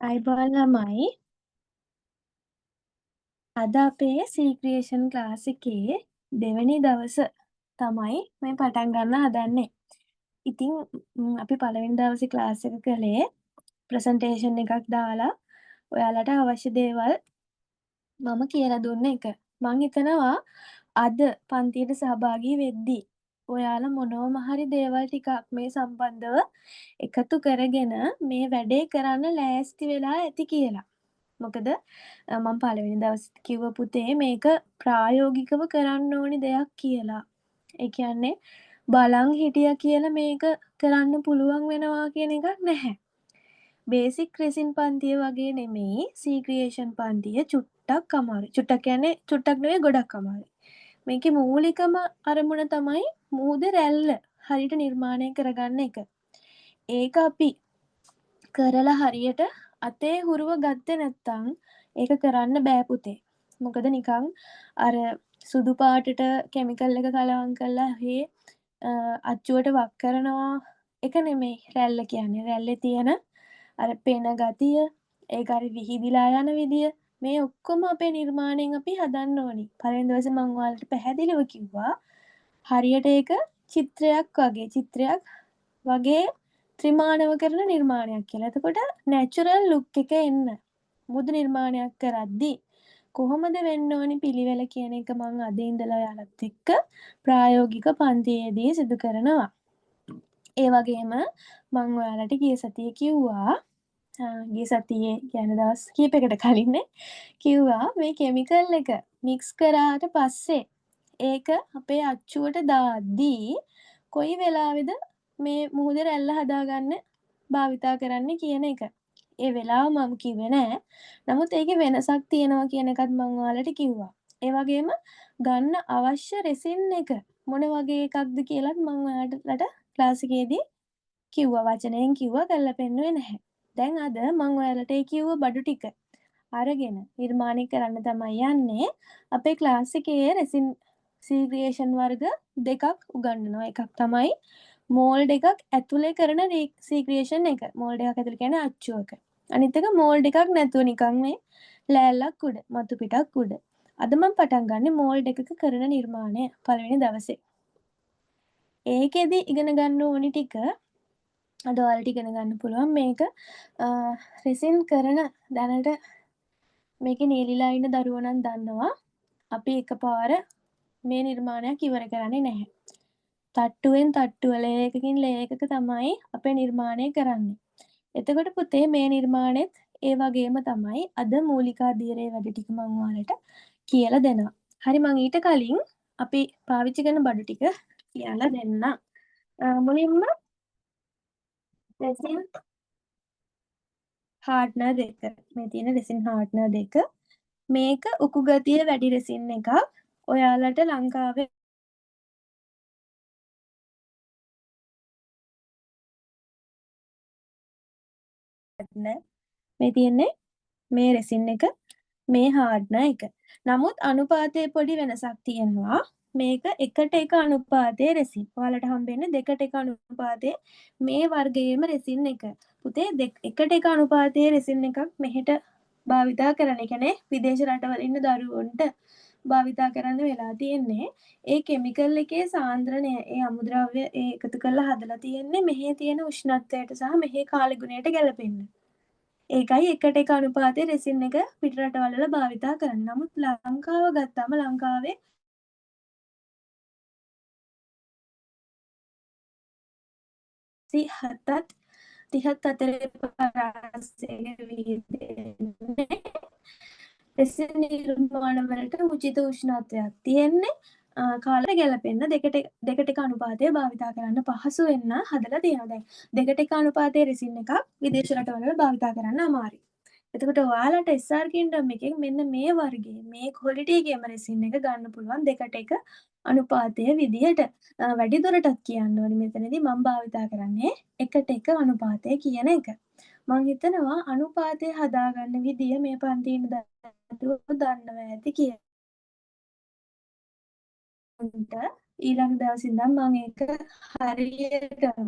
අයිබෝන් ළමයි අද අපේ සීක්‍රියේෂන් ක්ලාස් එකේ දෙවැනි දවස තමයි මේ පටන් ගන්න හදන්නේ. ඉතින් අපි පළවෙනි දවසේ ක්ලාස් එක කළේ ප්‍රසන්ටේෂන් එකක් දාලා ඔයාලට අවශ්‍ය දේවල් මම කියලා දුන්න එක. මං හිතනවා අද පන්තියට සහභාගී වෙද්දී ඔයාලා මොනවම හරි දේවල් ටිකක් මේ සම්බන්ධව එකතු කරගෙන මේ වැඩේ කරන්න ලෑස්ති වෙලා ඇති කියලා. මොකද මම පළවෙනි දවසෙත් කිව්ව පුතේ මේක ප්‍රායෝගිකව කරන්න ඕනි දෙයක් කියලා. ඒ කියන්නේ බලන් හිටියා කියලා මේක කරන්න පුළුවන් වෙනවා කියන එකක් නැහැ. බේසික් රෙසින් පන්තිය වගේ නෙමෙයි සී ක්‍රියේෂන් පන්තිය චුට්ටක් අමාරුයි. චුට්ටක් කියන්නේ චුට්ටක් නෙවෙයි ගොඩක් අමාරුයි. මේකේ මූලිකම අරමුණ තමයි මුහුද රැල්ල හරියට නිර්මාණය කරගන්න එක. ඒක අපි කරලා හරියට අතේ හුරුව ගත්තේ නැත්තම් ඒක කරන්න බෑ පුතේ. මොකද නිකන් අර සුදු පාටට කෙමිකල් එක කලවම් කරලා අච්චුවට වක් කරනවා එක නෙමෙයි රැල්ල කියන්නේ. රැල්ලේ තියෙන අර පෙන ගතිය, ඒක හරි විහිදිලා යන විදිය මේ ඔක්කොම අපේ නිර්මාණයෙන් අපි හදන්න ඕනි. පළවෙනි දවසේ මම ඔයාලට පැහැදිලිව කිව්වා හරියට ඒක චිත්‍රයක් වගේ ත්‍රිමාණව කරන නිර්මාණයක් කියලා. එතකොට නැචරල් ලුක් එක එන්න මුදු නිර්මාණයක් කරද්දී කොහොමද වෙන්න ඕනි පිළිවෙල කියන එක මම අද ඉඳලා ඔයාලත් එක්ක ප්‍රායෝගික පන්තියේදී සිදු කරනවා. ඒ වගේම මම ඔයාලට ගිය සතියේ කිව්වා ගිය සතියේ කියන්නේ දවස් කීපයකට කලින් කිව්වා මේ කෙමිකල් එක මික්ස් කරාට පස්සේ ඒක අපේ අච්චුවට දාද්දී කොයි වෙලාවෙද මේ මුහුද රැල්ල හදාගන්න භාවිතා කරන්න කියන එක. ඒ වෙලාව මම කිව්වේ නෑ. නමුත් ඒකේ වෙනසක් තියෙනවා කියන එකත් මම ඔයාලට කිව්වා. ඒ වගේම ගන්න අවශ්‍ය රෙසින් එක මොන වගේ එකක්ද කියලත් මම ඔයාලට ක්ලාස් එකේදී කිව්වා. වචනයෙන් කිව්වා කරලා පෙන්නුවේ නැහැ. දැන් අද මම ඔයාලට ඒ කිව්ව බඩු ටික අරගෙන නිර්මාණය කරන්න තමයි යන්නේ. අපේ ක්ලාස් එකේ රෙසින් සීක්‍රියේෂන් වර්ග දෙකක් උගන්වනවා. එකක් තමයි මෝල්ඩ් එකක් ඇතුලේ කරන සීක්‍රියේෂන් එක. මෝල්ඩ් එකක් ඇතුලේ කියන්නේ අච්චුවක. අනිත් එක මෝල්ඩ් එකක් නැතුව නිකන් මේ ලෑල්ලක් උඩ, මතු පිටක් උඩ. අද මම පටන් ගන්නෙ මෝල්ඩ් එකක කරන නිර්මාණය පළවෙනි දවසේ. ඒකෙදි ඉගෙන ගන්න ඕනි ටික අද ඔයාලට ඉගෙන ගන්න පුළුවන් මේක රෙසින් කරන දැනට මේකේ නියැලිලා ඉන්න දරුවෝ නම් දන්නවා අපි එකපාර මේ නිර්මාණයක් ඉවර කරන්නේ නැහැ. තට්ටුවෙන් තට්ටුව ලේයකකින් ලේයකක තමයි අපේ නිර්මාණය කරන්නේ. එතකොට පුතේ මේ නිර්මාණෙත් ඒ වගේම තමයි අද මූලිකාධීරයේ වැඩ ටික මම ඔයාලට කියලා දෙනවා. හරි මම ඊට කලින් අපි පාවිච්චි කරන බඩු ටික කියලා දෙන්නම්. මුලින්ම රෙසින් හාඩ්නර් දෙක. මේ තියෙන රෙසින් හාඩ්නර් දෙක. මේක උකු ගතිය වැඩි රෙසින් එකක්. ඔයාලට ලංකාවේ මේ තියෙන්නේ මේ රෙසින් එක මේ හාඩ්නර් එක. නමුත් අනුපාතයේ පොඩි වෙනසක් තියෙනවා. මේක 1:1 අනුපාතයේ රෙසින්. ඔයාලට හම්බෙන්නේ 2:1 අනුපාතයේ මේ වර්ගයේම රෙසින් එක. පුතේ 1:1 අනුපාතයේ රෙසින් එකක් මෙහෙට භාවිතා කරන්න. ඒ කියන්නේ විදේශ රටවල ඉන්න දරුවන්ට භාවිතා කරන්න වෙලා තියෙන්නේ. ඒ කෙමිකල් එකේ සාන්ද්‍රණය ඒ අමුද්‍රව්‍ය ඒ එකතු කරලා හදලා තියෙන්නේ මෙහි තියෙන උෂ්ණත්වයට සහ මෙහි කාලි ගුණයට ගැලපෙන්න. ඒකයි 1:1 අනුපාතයේ රෙසින් එක පිට රටවල් වල භාවිතා කරන්නේ. නමුත් ලංකාව ගත්තාම ලංකාවේ 37ත් 34 පරාසය විහිදෙන්නේ රෙසින් නිර්මාණ වලට උචිත උෂ්ණත්වයක් තියෙන්නේ කාලයට ගැලපෙන්න 2:1 අනුපාතය භාවිතා කරන්න පහසු වෙන්න හදලා තියෙනවා. දැන් 2:1 අනුපාතයේ රෙසින් එකක් විදේශ රටවල භාවිතා කරන්න අමාරුයි. එතකොට ඔයාලට SR කින්ඩම් එකෙන් මෙන්න මේ වර්ගයේ මේ ක්වොලිටි එකේම රෙසින් එක ගන්න පුළුවන් 2:1 අනුපාතය විදියට. වැඩිදුරටත් කියන්න ඕනි මෙතනදී මම භාවිතා කරන්නේ 1:1 අනුපාතය කියන එක. මම හිතනවා අනුපාතය හදාගන්න විදිය මේ පන්තියේ ඉන්න දරුවෝ දන්නවා ඇති කියලා. ඊළඟ දවසේ ඉඳන් මම ඒක හරියටම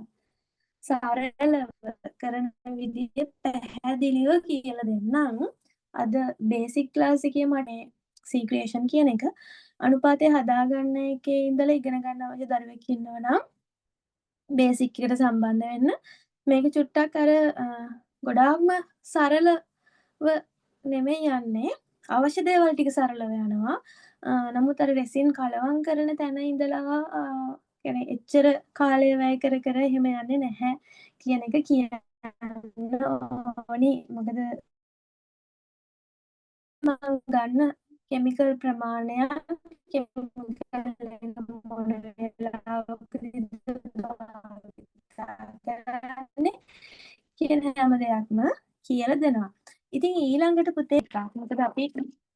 සරලව කරන විදිය පැහැදිලිව කියලා දෙන්නම්. අද බේසික් ක්ලාස් එකේ මට C creation කියන එක අනුපාතය හදාගන්න එකේ ඉඳලා ඉගෙන ගන්න අවශ්‍ය දරුවෙක් ඉන්නවා නම් බේසික් එකට සම්බන්ධ වෙන්න. මේක චුට්ටක් අර ගොඩාක්ම සරලව නෙමෙයි යන්නේ. අවශ්‍ය දේවල් ටික සරලව යනවා. නමුත් අර රෙසින් කලවම් කරන තැන ඉඳලා يعني එච්චර කාලය වැය කර කර එහෙම යන්නේ නැහැ කියන එක කියන්න ඕනි. මොකද මම ගන්න කෙමිකල් ප්‍රමාණයක් කෙමිකල් මොන වෙලාවකදී කරන්නේ කියන හැම දෙයක්ම කියලා දෙනවා. ඉතින් ඊළඟට පුතේ මොකද අපි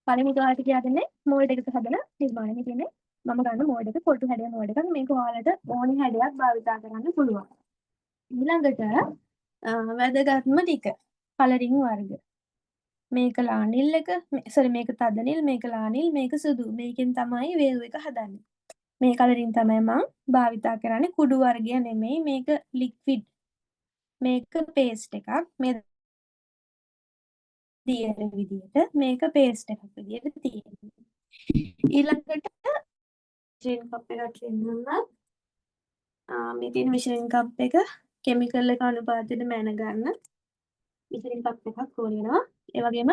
පළවෙනි ඔයාලට කියලා දෙන්නේ මෝල්ඩ් එකක හදන නිර්මාණය කියන්නේ මම ගන්න මෝල්ඩ් එක කොටු හැඩය මෝල්ඩ් එකක් මේක ඔයාලට ඕනි හැඩයක් භාවිතා කරන්න පුළුවන්. ඊළඟට වැදගත්ම ටික කලරින් වර්ග. මේක ලානිල් එක මේක තද නිල් මේක ලානිල් මේක සුදු මේකෙන් තමයි වේව් එක හදන්නේ. මේ කලරින් තමයි මම භාවිතා කරන්නේ කුඩු වර්ගය නෙමෙයි මේක ලික්විඩ් මේක පේස්ට් එකක් මේ තියෙන විදිහට මේක පේස්ට් එකක් විදිහට තියෙනවා. ඊළඟට ජීන් කප් එකක් දෙන්නම්. මේ තියෙන මිෂරින් කප් එක කෙමිකල් එක අනුපාතයට මැන ගන්න මිෂරින් කප් එකක් ඕන වෙනවා. ඒ වගේම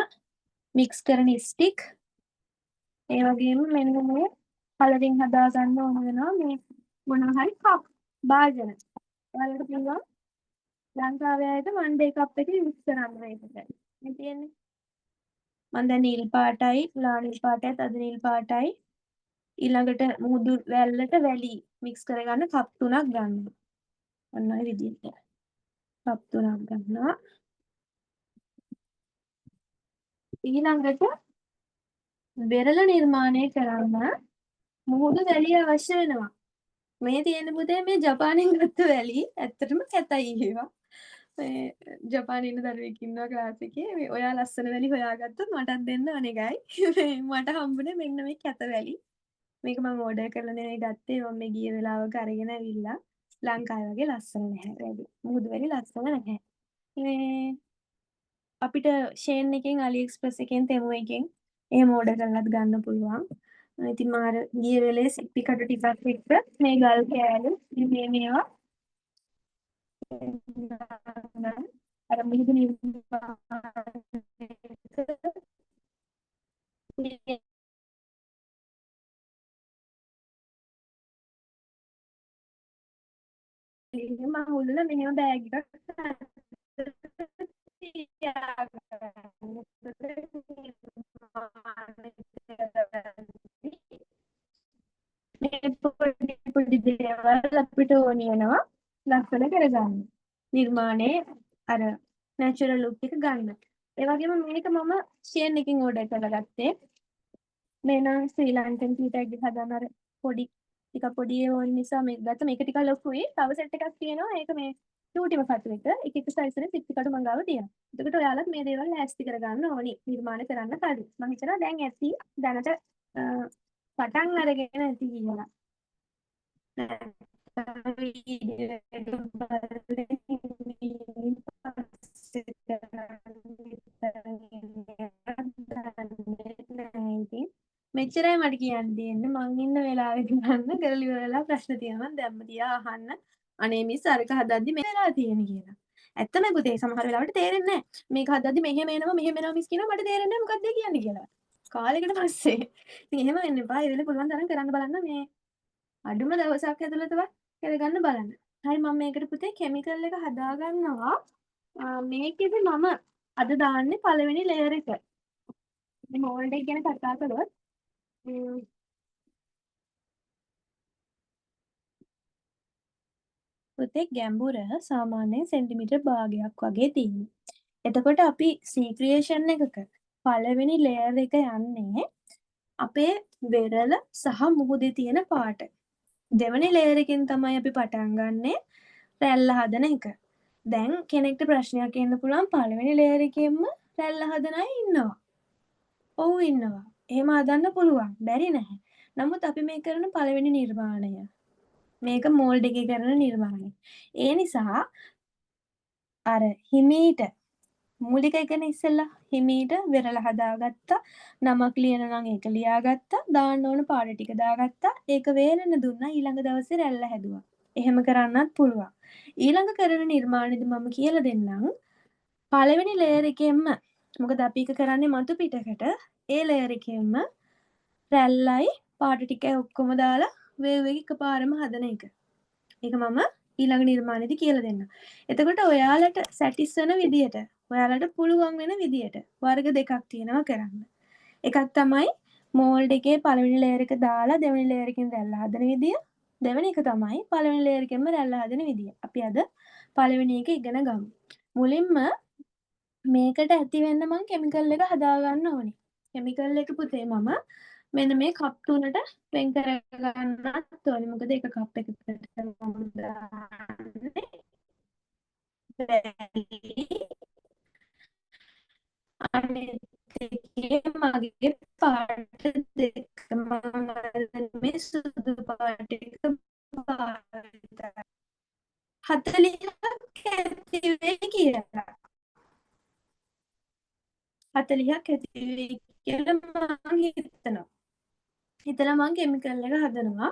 මික්ස් කරන ස්ටික් ඒ වගේම මෙන්න මේ කලරින් හදා ගන්න ඕන වෙනවා මේ මොනවා හරි කප් භාජන. ඔයාලට පුළුවන් ලංකාවේ අයට වන්ඩේ කප් එක යූස් කරන්න මේකට. මේ තියෙන්නේ මම දැන් නිල් පාටයි ලානිල් පාටයි තද නිල් පාටයි ඊළඟට මුහුදු වැල්ලට වැලි මික්ස් කරගන්න කප් 3ක් ගන්නවා. ඔන්න ඔය විදිහට කප් 3ක් ගන්නවා. ඊළඟට බෙරළ නිර්මාණය කරන්න මුහුදු වැලි අවශ්‍ය වෙනවා. මේ තියෙන පුතේ මේ ජපානයෙන් ගත්ත වැලි ඇත්තටම කැතයි ඒවා. මේ ජපානයේ ඉන්න දරුවෙක් ඉන්නවා ක්ලාස් එකේ. මේ ඔයා ලස්සන වැලි හොයාගත්තොත් මටත් දෙන්න අනේගයි. මට හම්බුනේ මෙන්න මේ කැත වැලි. මේක මම ඕඩර් කරලා නෙවෙයි ගත්තේ. මම මේ ගිය වෙලාවක අරගෙන ඇවිල්ලා ලංකාවේ වගේ ලස්සන නැහැ වැලි. මුහුදු වැලි ලස්සන නැහැ. මේ අපිට ෂේන් එකෙන් AliExpress එකෙන් තෙමු එකෙන් එහෙම ඕඩර් කරලාත් ගන්න පුළුවන්. ඉතින් මම අර ගිය වෙලේ සිප්පි කටු ටිකක් එක්ක මේ ගල් කෑලි මේවා අර මිහිදු මම උල්ලලා මෙහෙම බෑග් එකක් මේ පොඩි දේවල් අපිට ඕන වෙනවා ලස්සන කරගන්න. නිර්මාණයේ අර නැචරල් ලුක් එක ගන්න. ඒ වගේම මේක මම ෂේන් එකකින් ඕඩර් කරලා ගත්තේ. මේ නම් ශ්‍රී ලංකන් ටී ටැග් එක හදන අර පොඩි ටිකක් පොඩි ඕන නිසා මේක ගත්තා. මේක ටිකක් ලොකුයි. තව සෙට් එකක් තියෙනවා. ඒක මේ චූටිම කටු එක. එක එක සයිස් එකේ සිප්පි කටු මං ගාව තියෙනවා. එතකොට ඔයාලත් මේ දේවල් ලෑස්ති කරගන්න ඕනි. නිර්මාණය කරන්න කලින්. මම හිතනවා දැන් ඇති දැනට පටන් අරගෙන ඇති කියලා. මෙච්චරයි මට කියන්න තියෙන්නේ. මං ඉන්න වෙලාවෙත් ගන්න කරලා ඉවරලා ප්‍රශ්න තියෙනවා මම දැම්ම තියා අහන්න. අනේ මිස් අරක හදද්දි මේ වෙලා තියෙන කියලා. ඇත්තම පුතේ සමහර වෙලාවට තේරෙන්නේ නැහැ. මේක හදද්දි මෙහෙම එනවා මිස් කියනවා මට තේරෙන්නේ නැහැ මොකක්ද කියන්නේ කියලා. කාලෙකට පස්සේ. ඉතින් එහෙම වෙන්න එපා. ඒ වෙලේ පුළුවන් තරම් කරන්න බලන්න මේ අඩුම දවසක් ඇතුළතවත් කරගන්න බලන්න. හරි මම මේකට පුතේ කෙමිකල් එක හදා ගන්නවා. මේකෙදි මම අද දාන්නේ පළවෙනි ලේයර් එක. මේ මෝල්ඩ් එක ගැන කතා කළොත් පුතේ ගැඹුර සාමාන්‍යයෙන් සෙන්ටිමීටර් භාගයක් වගේ තියෙනවා. එතකොට අපි C creation එකක පළවෙනි ලේයර් එක යන්නේ අපේ වෙරළ සහ මුහුදේ තියෙන පාට. දෙවෙනි ලේයර් එකෙන් තමයි අපි පටන් ගන්නෙ රැල්ල හදන එක. දැන් කෙනෙක්ට ප්‍රශ්නයක් එන්න පුළුවන් පළවෙනි ලේයර් එකෙන්ම රැල්ල හදන අය ඉන්නවා. ඔව් ඉන්නවා. එහෙම හදන්න පුළුවන්. බැරි නැහැ. නමුත් අපි මේ කරන පළවෙනි නිර්මාණය. මේක මෝල්ඩ් එකේ කරන නිර්මාණය. ඒ නිසා අර හිමීට මූලික එකනේ ඉස්සෙල්ලා හිමීට වෙරළ හදාගත්තා. නමක් ලියන නම් ඒක ලියාගත්තා. දාන්න ඕන පාට ටික දාගත්තා. ඒක වේලෙන්න දුන්නා. ඊළඟ දවසේ රැල්ල හැදුවා. එහෙම කරන්නත් පුළුවන්. ඊළඟ කරන නිර්මාණෙදි මම කියලා දෙන්නම්. පළවෙනි ලේයර් එකෙන්ම මොකද අපි එක කරන්නේ මතු පිටකට. ඒ ලේයර් එකෙන්ම රැල්ලයි පාට ටිකයි ඔක්කොම දාලා වේව් එක එකපාරම හදන එක. ඒක මම ඊළඟ නිර්මාණෙදි කියලා දෙන්නම්. එතකොට ඔයාලට සැටිස් වෙන විදියට, ඔයාලට පුළුවන් වෙන විදියට වර්ග දෙකක් තියෙනවා කරන්න. එකක් තමයි මෝල්ඩ් එකේ පළවෙනි ලේයර් එක දාලා දෙවෙනි ලේයර් එකෙන් රැල්ල හදන විදිය. දෙවෙනි එක තමයි පළවෙනි ලේයර් එකෙන්ම රැල්ල හදන විදිය. අපි අද පළවෙනි එක ඉගෙන ගමු. මුලින්ම මේකට ඇති වෙන්න මං කෙමිකල් එක හදාගන්න ඕනේ. කෙමිකල් එක පුතේ මම මෙන්න මේ කප් තුනට වෙන් කරගන්නත් ඕනේ. මොකද එක කප් එකකට මම දාන්නේ රැලි අනිත් එකේ මගේ පාට දෙක මම මේ සුදු පාට එක භාවිතා 40ක් ඇති වෙයි කියලා. 40ක් ඇති වෙයි කියලා මං හිතනවා. හිතලා මං කෙමිකල් එක හදනවා.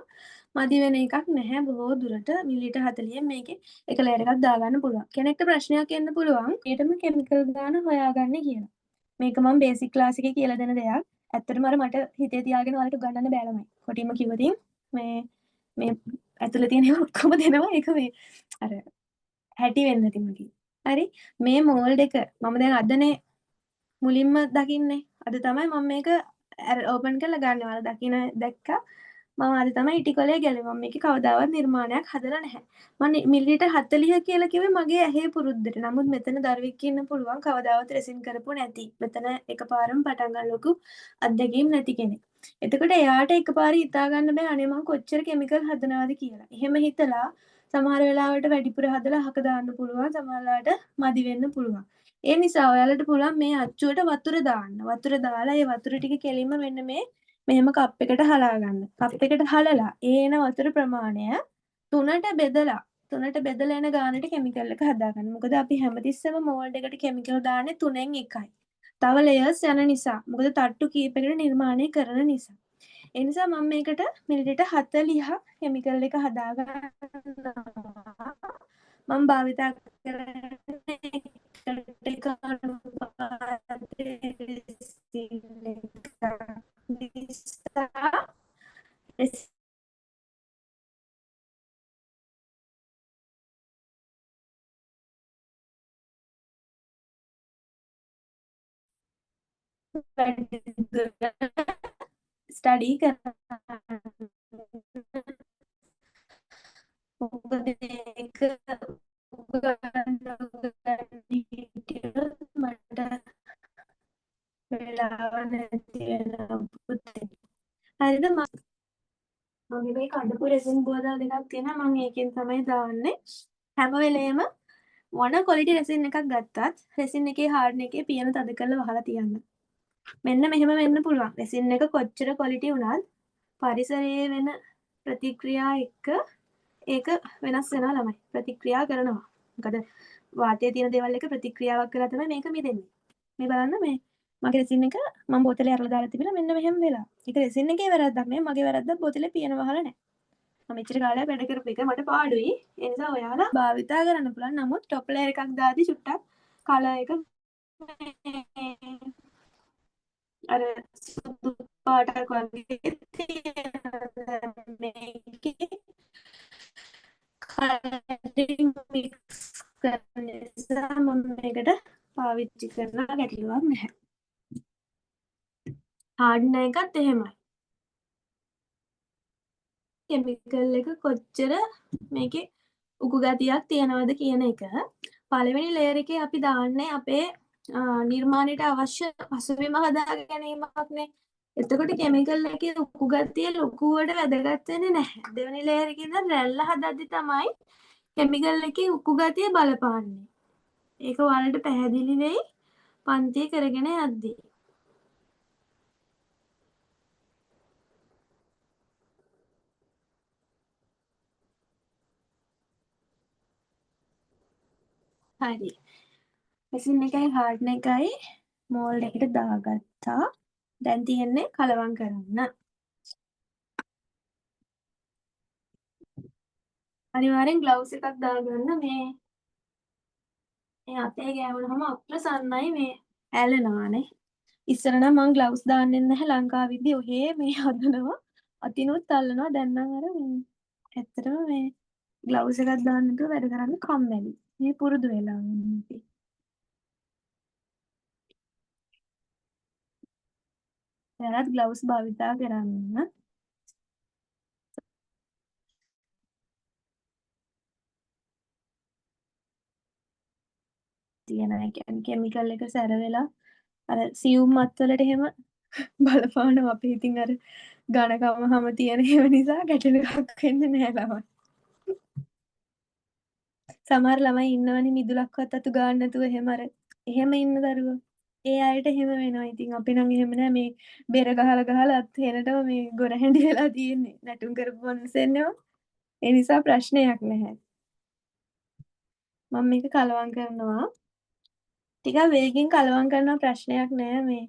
මදි වෙන එකක් නැහැ බොහෝ දුරට මිලිලීටර් 40න් මේකේ එක ලේයර් එකක් දාගන්න පුළුවන්. කෙනෙක්ට ප්‍රශ්නයක් එන්න පුළුවන් ඊටම කෙමිකල් ගාන හොයාගන්න කියලා. මේක මම බේසික් ක්ලාස් එකේ කියලා දෙන දෙයක්. ඇත්තටම අර මට හිතේ තියාගෙන ඔයාලට උගන්වන්න බෑ ළමයි. කොටින්ම කිව්වොතින් මේ ඇතුලේ තියෙන ඒවා ඔක්කොම දෙනවා. ඒක මේ අර හැටි වෙන්න ඇති මගේ. හරි මේ මෝල්ඩ් එක මම දැන් අදනේ මුලින්ම දකින්නේ. අද තමයි මම මේක ඕපන් කරලා ගන්න. ඔයාලා දැක්කා. මම අද තමයි ඉටි කොලේ ගැලුවේ. මම මේකේ කවදාවත් නිර්මාණයක් හදලා නැහැ. මම මිලිලීටර් 40 කියලා කිව්වේ මගේ ඇහි පුරුද්දට. නමුත් මෙතන දරුවෙක් ඉන්න පුළුවන් කවදාවත් රෙසින් කරපු නැති. මෙතන එකපාරම පටන් ගන්න ලොකු අත්දැකීම් නැති කෙනෙක්. එතකොට එයාට එකපාරේ හිතා ගන්න බෑ අනේ මම කොච්චර කෙමිකල් හදනවද කියලා. එහෙම හිතලා සමහර වෙලාවට වැඩිපුර හදලා අහක දාන්න පුළුවන්. සමහරලාට මදි වෙන්න පුළුවන්. ඒ නිසා ඔයාලට පුළුවන් මේ අච්චුවට වතුර දාන්න. වතුර දාලා ඒ වතුර ටික කෙලින්ම මෙන්න මේ මෙහෙම කප් එකට හලා ගන්න. කප් එකට හලලා ඒ එන වතුර ප්‍රමාණය තුනට බෙදලා එන ගානට කෙමිකල් එක හදාගන්න. මොකද අපි හැමතිස්සෙම මෝල්ඩ් එකට කෙමිකල් දාන්නේ 3න් 1යි. තව ලේයර්ස් යන නිසා. මොකද තට්ටු කීපයකට නිර්මාණය කරන නිසා. ඒ නිසා මම මේකට මිලිලීටර් 40ක් කෙමිකල් එක හදාගන්නවා. මම භාවිතා කරන්නේ එකට අනුපාතයේ රිසින් එක නිසා ස්ටඩි කරන්න මොකද ඒක උගන්වන්න හිටියොත් මට වෙලාව නැති වෙනවා පුතේ. හරිද මගේ මේ කඩපු රෙසින් බෝතල් දෙකක් තියෙනවා මම ඒකෙන් තමයි දාන්නේ. හැම වෙලේම මොන ක්වොලිටි රෙසින් එකක් ගත්තත් රෙසින් එකේ හાર્ඩ්න එකේ පියන තද කරලා වහලා තියන්න. මෙන්න මෙහෙම වෙන්න පුළුවන්. රෙසින් එක කොච්චර ක්වොලිටි වුණත් පරිසරයේ වෙන ප්‍රතික්‍රියා එක්ක ඒක වෙනස් වෙනවා ළමයි. ප්‍රතික්‍රියා කරනවා. මොකද වාතයේ තියෙන දේවල් එක ප්‍රතික්‍රියාවක් කරලා තමයි මේක මිදෙන්නේ. මේ බලන්න මේ මගේ රෙසින් එක මම බෝතලේ අරලා දාලා තිබිලා මෙන්න මෙහෙම වෙලා. ඒක රෙසින් එකේ වැරද්දක් නෙමෙයි මගේ වැරද්දක් බෝතලේ පියන වහලා නැහැ. මම මෙච්චර කාලයක් වැඩ කරපු එක මට පාඩුයි. ඒ නිසා ඔයාලා භාවිතා කරන්න පුළුවන්. නමුත් টොප් ලේයර් එකක් දාද්දි චුට්ටක් කලර් එක අර සුදු පාටක් වගේ තියෙනවා මේකේ කලින් මික්ස් කරන නිසා මම මේකට පාවිච්චි කරනවා ගැටලුවක් නැහැ. හાર્ඩ්නර් එකත් එහෙමයි. කෙමිකල් එක කොච්චර මේකේ උකු ගතියක් තියෙනවද කියන එක පළවෙනි ලේයර් එකේ අපි දාන්නේ අපේ නිර්මාණයට අවශ්‍ය පසුබිම හදා ගැනීමක්නේ. එතකොට කෙමිකල් එකේ උකු ගතිය ලොකුවට වැදගත් වෙන්නේ නැහැ. දෙවෙනි ලේයර් එකේ ඉඳන් රැල්ල හදද්දි තමයි කෙමිකල් එකේ උකු ගතිය බලපාන්නේ. ඒක ඔයාලට පැහැදිලි වෙයි පන්තිය කරගෙන යද්දී. හරි. මෙසින් එකයි හාඩ්න එකයි මෝල්ඩ එකට දාගත්තා. දැන් තියෙන්නේ කලවම් කරන්න. අනිවාර්යෙන් ග්ලව්ස් එකක් දාගන්න. මේ අතේ ගෑවුනහම අප්‍රසන්නයි මේ ඇලෙනවානේ. ඉස්සර නම් මං ග්ලව්ස් දාන්නෙ නැහැ ලංකාවෙදී ඔහේ මේ හදනවා. අතිනුත් අල්ලනවා. දැන් නම් අර ඇත්තටම මේ ග්ලව්ස් එකක් දාන්න නැතුව වැඩ කරන්න කම්මැලි. මේ පුරුදු වෙලා ඉන්නේ. දැනත් ග්ලව්ස් භාවිතා කරන්න. තියෙන ඒ කියන්නේ කිමිකල් එක සැර වෙලා අර සියුම් මත්වලට එහෙම බලපානවා. අපි ඉතින් අර ඝනකම හැම තියෙන ඒවා නිසා ගැටලුවක් වෙන්නේ නැහැ ළමයි. සමහර ළමයි ඉන්නවනේ මිදුලක්වත් අතු ගන්න නැතුව එහෙම ඉන්න දරුවෝ. ඒ අයට එහෙම වෙනවා. ඉතින් අපි නම් එහෙම නෑ මේ බෙර ගහලා අත් හෙනටම මේ ගොර හැඳි වෙලා තියෙන්නේ. නැටුම් කරපු මනුස්සයන්ව. ඒ නිසා ප්‍රශ්නයක් නැහැ. මම මේක කලවම් කරනවා. ටිකක් වේගෙන් කලවම් කරනවා ප්‍රශ්නයක් නෑ මේ.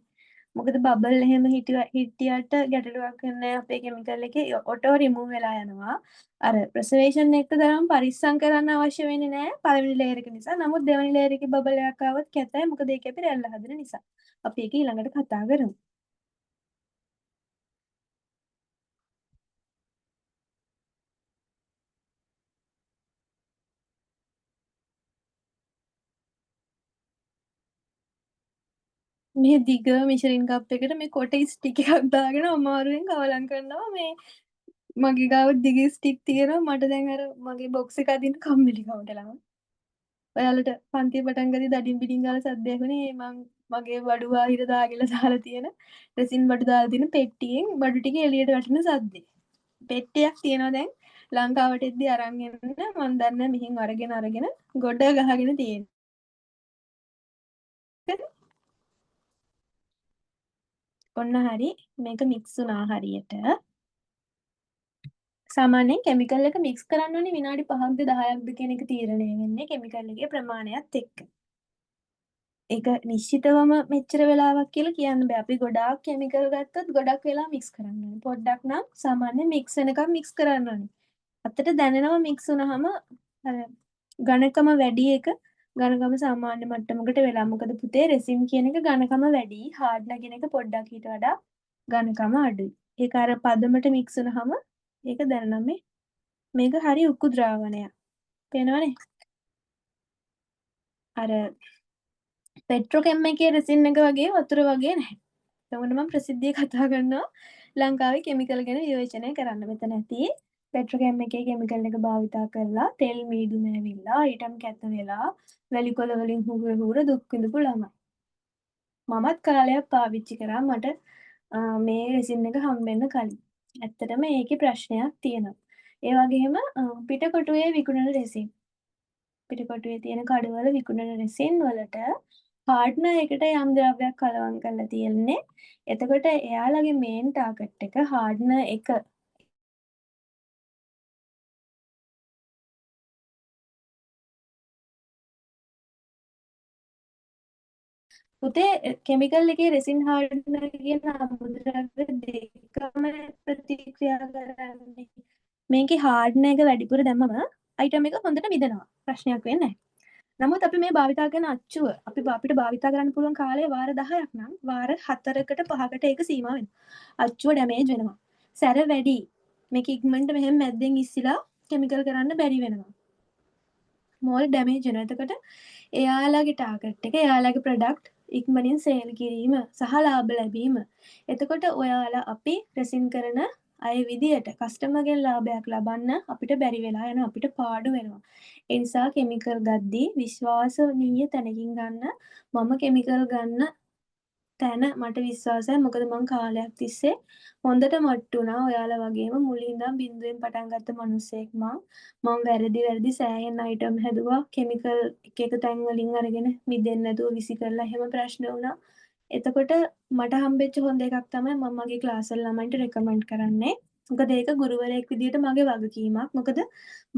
මොකද බබල් එහෙම හිටියට ගැටලුවක් වෙන්නේ අපේ කෙමිකල් එකේ ඔටෝ රිමූව් වෙලා යනවා. අර ප්‍රසර්වේෂන් එක තරම් පරිස්සම් කරන්න අවශ්‍ය වෙන්නේ නැහැ පළවෙනි ලේයර් එක නිසා. නමුත් දෙවෙනි ලේයර් එකේ බබල් එකක් ආවොත් කැතයි. මොකද ඒකේ අපි රැල්ල හදන නිසා. අපි ඒක ඊළඟට කතා කරමු. මේ දිග මිෂරින් කප් එකට මේ කොට ස්ටික් එකක් දාගෙන අමාරුවෙන් කවලම් කරනවා. මේ මගේ ගාව දිග ස්ටික් තියෙනවා. මට දැන් අර මගේ බොක්ස් එක අදින්න කම්මැලිකමට ළම. ඔයාලට පන්තිය පටන් ගත්තී දඩින් පිටින් ගාලා සද්දයක් වුණේ මං මගේ බඩු බාහිර දාගෙන දාලා තියෙන රෙසින් බඩු දාලා තියෙන පෙට්ටියෙන් බඩු ටික එළියට වැටෙන සද්දේ. පෙට්ටියක් තියෙනවා දැන් ලංකාවට එද්දි අරන් එන්න මං දන්නේ මිහින් අරගෙන ගොඩ ගහගෙන තියෙනවා. ඔන්න හරි මේක මික්ස් වුණා හරියට. සාමාන්‍යයෙන් කෙමිකල් එක මික්ස් කරන්න ඕනේ විනාඩි 5ක්ද 10ක්ද කියන එක තීරණය වෙන්නේ කෙමිකල් එකේ ප්‍රමාණයත් එක්ක. ඒක නිශ්චිතවම මෙච්චර වෙලාවක් කියලා කියන්න බෑ. අපි ගොඩාක් කෙමිකල් ගත්තොත් ගොඩක් වෙලා මික්ස් කරන්න ඕනේ. පොඩ්ඩක් නම් සාමාන්‍ය මික්ස් වෙනකම් මික්ස් කරන්න ඕනේ. අතට දැනෙනවා මික්ස් වුණාම අර ඝනකම වැඩි එක ඝනකම සාමාන්‍ය මට්ටමකට වෙලා. මොකද පුතේ රෙසින් කියන එක ඝනකම වැඩි. හාඩ්ලා කියන එක පොඩ්ඩක් ඊට වඩා ඝනකම අඩුයි. ඒක අර පදමට මික්ස් වුණාම ඒක දැනෙනවා මේක හරි උක්කු ද්‍රාවණයක්. පේනවනේ? අර පෙට්‍රෝකෙම් එකේ රෙසින් එක වගේ වතුර වගේ නැහැ. එතකොට මම ප්‍රසිද්ධිය කතා කරනවා ලංකාවේ කෙමිකල් ගැන විවේචනය කරන්න. මෙතන ඇති පෙට්‍රෝකෙම් එකේ කෙමිකල් එක භාවිතා කරලා තෙල් මීදුම ඇවිල්ලා ඊටම කැත වෙලා වැලිකොළ වලින් හුර දුක් විඳපු ළමයි. මමත් කාලයක් පාවිච්චි කරා මට මේ රෙසින් එක හම්බෙන්න කලින්. ඇත්තටම ඒකේ ප්‍රශ්නයක් තියෙනවා. ඒ වගේම පිටකොටුවේ විකුණන රෙසින් පිටකොටුවේ තියෙන කඩවල විකුණන රෙසින් වලට පාර්ට්නර් එකට යම් ද්‍රව්‍යයක් කලවම් කරලා තියෙන්නේ. එතකොට එයාලගේ මේන් ටාගට් එක හාඩ්නර් එක පුතේ කෙමිකල් එකේ රෙසින් හාඩ්නර් කියන අමුද්‍රව්‍ය දෙකම ප්‍රතික්‍රියා කරන්නේ. මේකේ හාඩ්නර් එක වැඩිපුර දැම්මම අයිටම් එක හොඳට මිදෙනවා. ප්‍රශ්නයක් වෙන්නේ නැහැ. නමුත් අපි මේ භාවිතා කරන අච්චුව අපිට භාවිතා කරන්න පුළුවන් කාලය වාර 10ක් නම් වාර 4කට 5කට ඒක සීමා වෙනවා. අච්චුව ඩැමේජ් වෙනවා. සැර වැඩි. මේක ඉක්මනට මෙහෙම මැද්දෙන් ඉස්සිලා කෙමිකල් කරන්න බැරි වෙනවා. මෝල් ඩැමේජ් වෙනවා. එතකොට එයාලගේ ටාගට් එක එයාලගේ ප්‍රොඩක්ට් ඉක්මනින් සේල් කිරීම සහ ලාභ ලැබීම. එතකොට ඔයාලා අපි රෙසින් කරන අය විදියට කස්ටමර්ගෙන් ලාභයක් ලබන්න අපිට බැරි වෙලා යනවා. අපිට පාඩු වෙනවා. ඒ නිසා කෙමිකල් ගද්දී විශ්වාසනීය තැනකින් ගන්න. මම කෙමිකල් ගන්න තැන මට විශ්වාසයි. මොකද මං කාලයක් තිස්සේ හොඳට මට්ටු වුණා. ඔයාලා වගේම මුලින් ඉඳන් බිඳුවෙන් පටන් ගත්ත මිනිස්සෙක් මං. මං වැරදි සෑහෙන අයිටම් හැදුවා. කෙමිකල් එක තැන් වලින් අරගෙන මිදෙන්නේ නැතුව විසි කරලා එහෙම ප්‍රශ්න වුණා. එතකොට මට හම්බෙච්ච හොඳ එකක් තමයි මම මගේ ක්ලාස් වල ළමයින්ට රෙකමන්ඩ් කරන්නේ. මොකද ඒක ගුරුවරයෙක් විදියට මගේ වගකීමක්. මොකද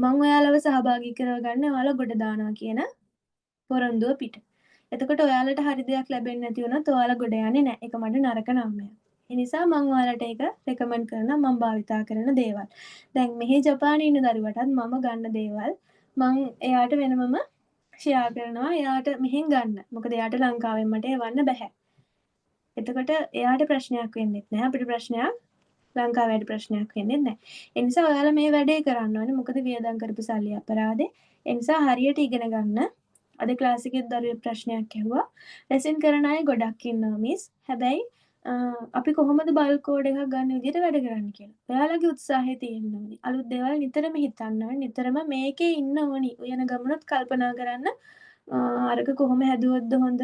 මං ඔයාලව සහභාගී කරගන්නේ ඔයාලා ගොඩ දානවා කියන පොරොන්දුව පිට. එතකොට ඔයාලට හරි දෙයක් ලැබෙන්නේ නැති වුණොත් ඔයාලා ගොඩ යන්නේ නැහැ. ඒක මට නරක නාමයක්. ඒ නිසා මම ඔයාලට ඒක රෙකමන්ඩ් කරනවා මම භාවිතා කරන දේවල්. දැන් මෙහි ජපානයේ ඉන්න දරුවටත් මම ගන්න දේවල් මම එයාට වෙනමම ෂෙයා කරනවා. එයාට මෙහෙන් ගන්න. මොකද එයාට ලංකාවෙන් මට එවන්න බෑ. එතකොට එයාට ප්‍රශ්නයක් වෙන්නෙත් නැහැ. අපිට ප්‍රශ්නයක් ලංකාවට ප්‍රශ්නයක් වෙන්නෙත් නැහැ. ඒ නිසා ඔයාලා මේ වැඩේ කරන්න ඕනේ. මොකද වියදම් කරපු සල්ලි අපරාදේ. ඒ නිසා හරියට ඉගෙන ගන්න. අද ක්ලාස් එකේ දරුවෙක් ප්‍රශ්නයක් ඇහුවා. ලෙසන් කරන අය ගොඩක් ඉන්නවා මිස්. හැබැයි අපි කොහොමද බල්ක් කෝඩ් එකක් ගන්න විදිහට වැඩ කරන්නේ කියලා. ඔයාලගේ උත්සාහය තියෙන්න ඕනේ. අලුත් දේවල් නිතරම හිතන්න ඕනේ. නිතරම මේකේ ඉන්න ඕනි. උයන ගමනොත් කල්පනා කරන්න අරක කොහොම හැදුවොත්ද හොඳ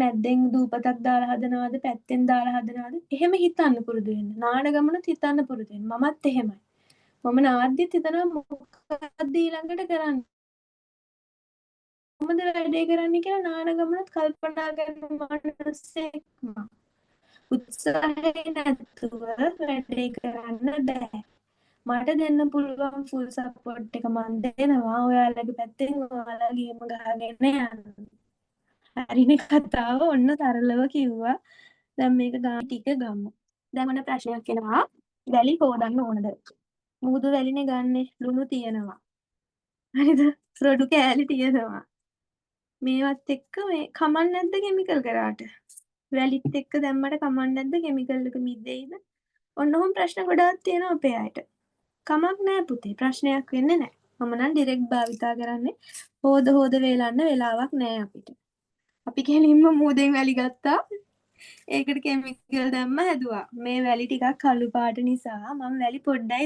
මැද්දෙන් දූපතක් දාලා හදනවද පැත්තෙන් දාලා හදනවද එහෙම හිතන්න පුරුදු වෙන්න. නාන ගමනොත් හිතන්න පුරුදු වෙන්න. මමත් එහෙමයි. මම නාද්දිත් හිතනවා මොකක්ද ඊළඟට කරන්නේ. කොහොමද වැඩේ කරන්නේ කියලා නාන ගමනොත් කල්පනා කරන මනසෙක් මම. උත්සාහය නැතුව වැඩේ කරන්න බෑ. මට දෙන්න පුළුවන් ෆුල් සපෝට් එක මම දෙනවා. ඔයාලගේ පැත්තෙන් ඔයාලා ගේම ගහගෙන යන්න. හරිනේ කතාව ඔන්න සරලව කිව්වා. දැන් මේක ටික ගමු. දැන් ඔන්න ප්‍රශ්නයක් එනවා. වැලි හොදන්න ඕනද? මුහුදු වැලිනේ ගන්නෙ. ලුණු තියෙනවා. හරිද? රොඩු කෑලි තියෙනවා. මේවත් එක්ක මේ කමක් නැද්ද කිමිකල් කරාට? වැලිත් එක්ක දැම්මට කමක් නැද්ද කිමිකල් එක මිදෙයිද? ඔන්න ඔහොම ප්‍රශ්න ගොඩාක් තියෙනවා අපේ අයට. කමක් නෑ පුතේ ප්‍රශ්නයක් වෙන්නේ නෑ. මම නම් ඩිරෙක්ට් භාවිතා කරන්නේ. හොද වේලන්න වෙලාවක් නෑ අපිට. අපි කෙලින්ම මූදෙන් වැලි ගත්තා. ඒකට කෙමිකල් දැම්ම හැදුවා. මේ වැලි ටිකක් කළු පාට නිසා මම වැලි පොඩ්ඩයි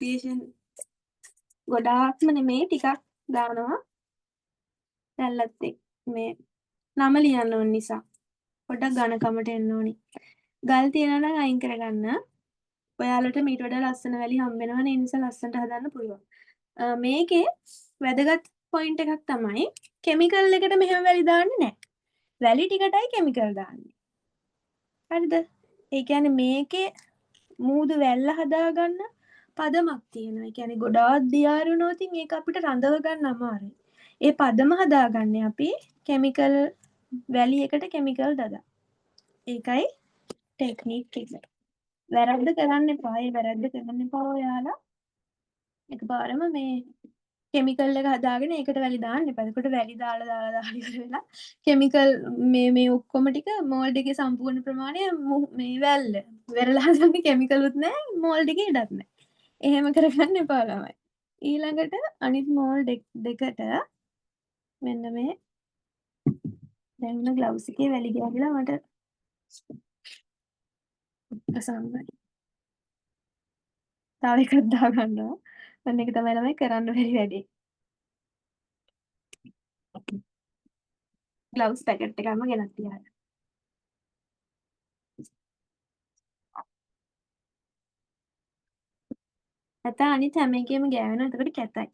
දාපේෂන් ගොඩාක්ම නෙමේ ටිකක් දානවා. දැල්ලත් මේ නම ලියන්න ඕන නිසා. පොඩ්ඩක් ඝනකමට එන්න ඕනි. ගල් තියනවා නම් අයින් කරගන්න. ඔයාලට මීට වඩා ලස්සන වැලි හම්බ වෙනවනේ ඒ නිසා ලස්සනට හදන්න පුළුවන්. මේකේ වැදගත් පොයින්ට් එකක් තමයි කෙමිකල් එකට මෙහෙම වැලි දාන්නේ නැහැ. වැලි ටිකටයි කෙමිකල් දාන්නේ. හරිද? ඒ කියන්නේ මේකේ මූදු වැල්ල හදාගන්න පදමක් තියෙනවා. ඒ කියන්නේ ගොඩාක් දියාරු වුණොත් ඒක අපිට රඳව ගන්න අමාරුයි. ඒ පදම හදාගන්නේ අපි කෙමිකල් වැලි එකට කෙමිකල් දාලා. ඒකයි ටෙක්නික් එක. වැරද්ද කරන්න එපා. ඒ වැරද්ද කරන්න එපා ඔයාලා. එකපාරම මේ කෙමිකල් එක හදාගෙන ඒකට වැලි දාන්න එපා. එතකොට වැලි දාලා ඉවර වෙලා කෙමිකල් මේ ඔක්කොම ටික මෝල්ඩ් එකේ සම්පූර්ණ ප්‍රමාණය මේ වැල්ල. වෙරළා හදන්නේ කෙමිකලුත් නැහැ මෝල්ඩ් එකේ ඉඩක් නැහැ. එහෙම කරගන්න එපා ළමයි. ඊළඟට අනිත් මෝල්ඩ් දෙකට මෙන්න මේ දැන් උන ග්ලව්ස් එකේ වැලි ගියලා මට අසන්නයි. තව එකක් දාගන්නවා. අන්න එක තමයි ළමයි කරන්න බැරි වැඩේ. ග්ලව්ස් පැකට් එකක්ම ගෙනත් තියන්න. නැත්නම් අනිත් හැම එකෙම ගෑවෙනවා. එතකොට කැතයි.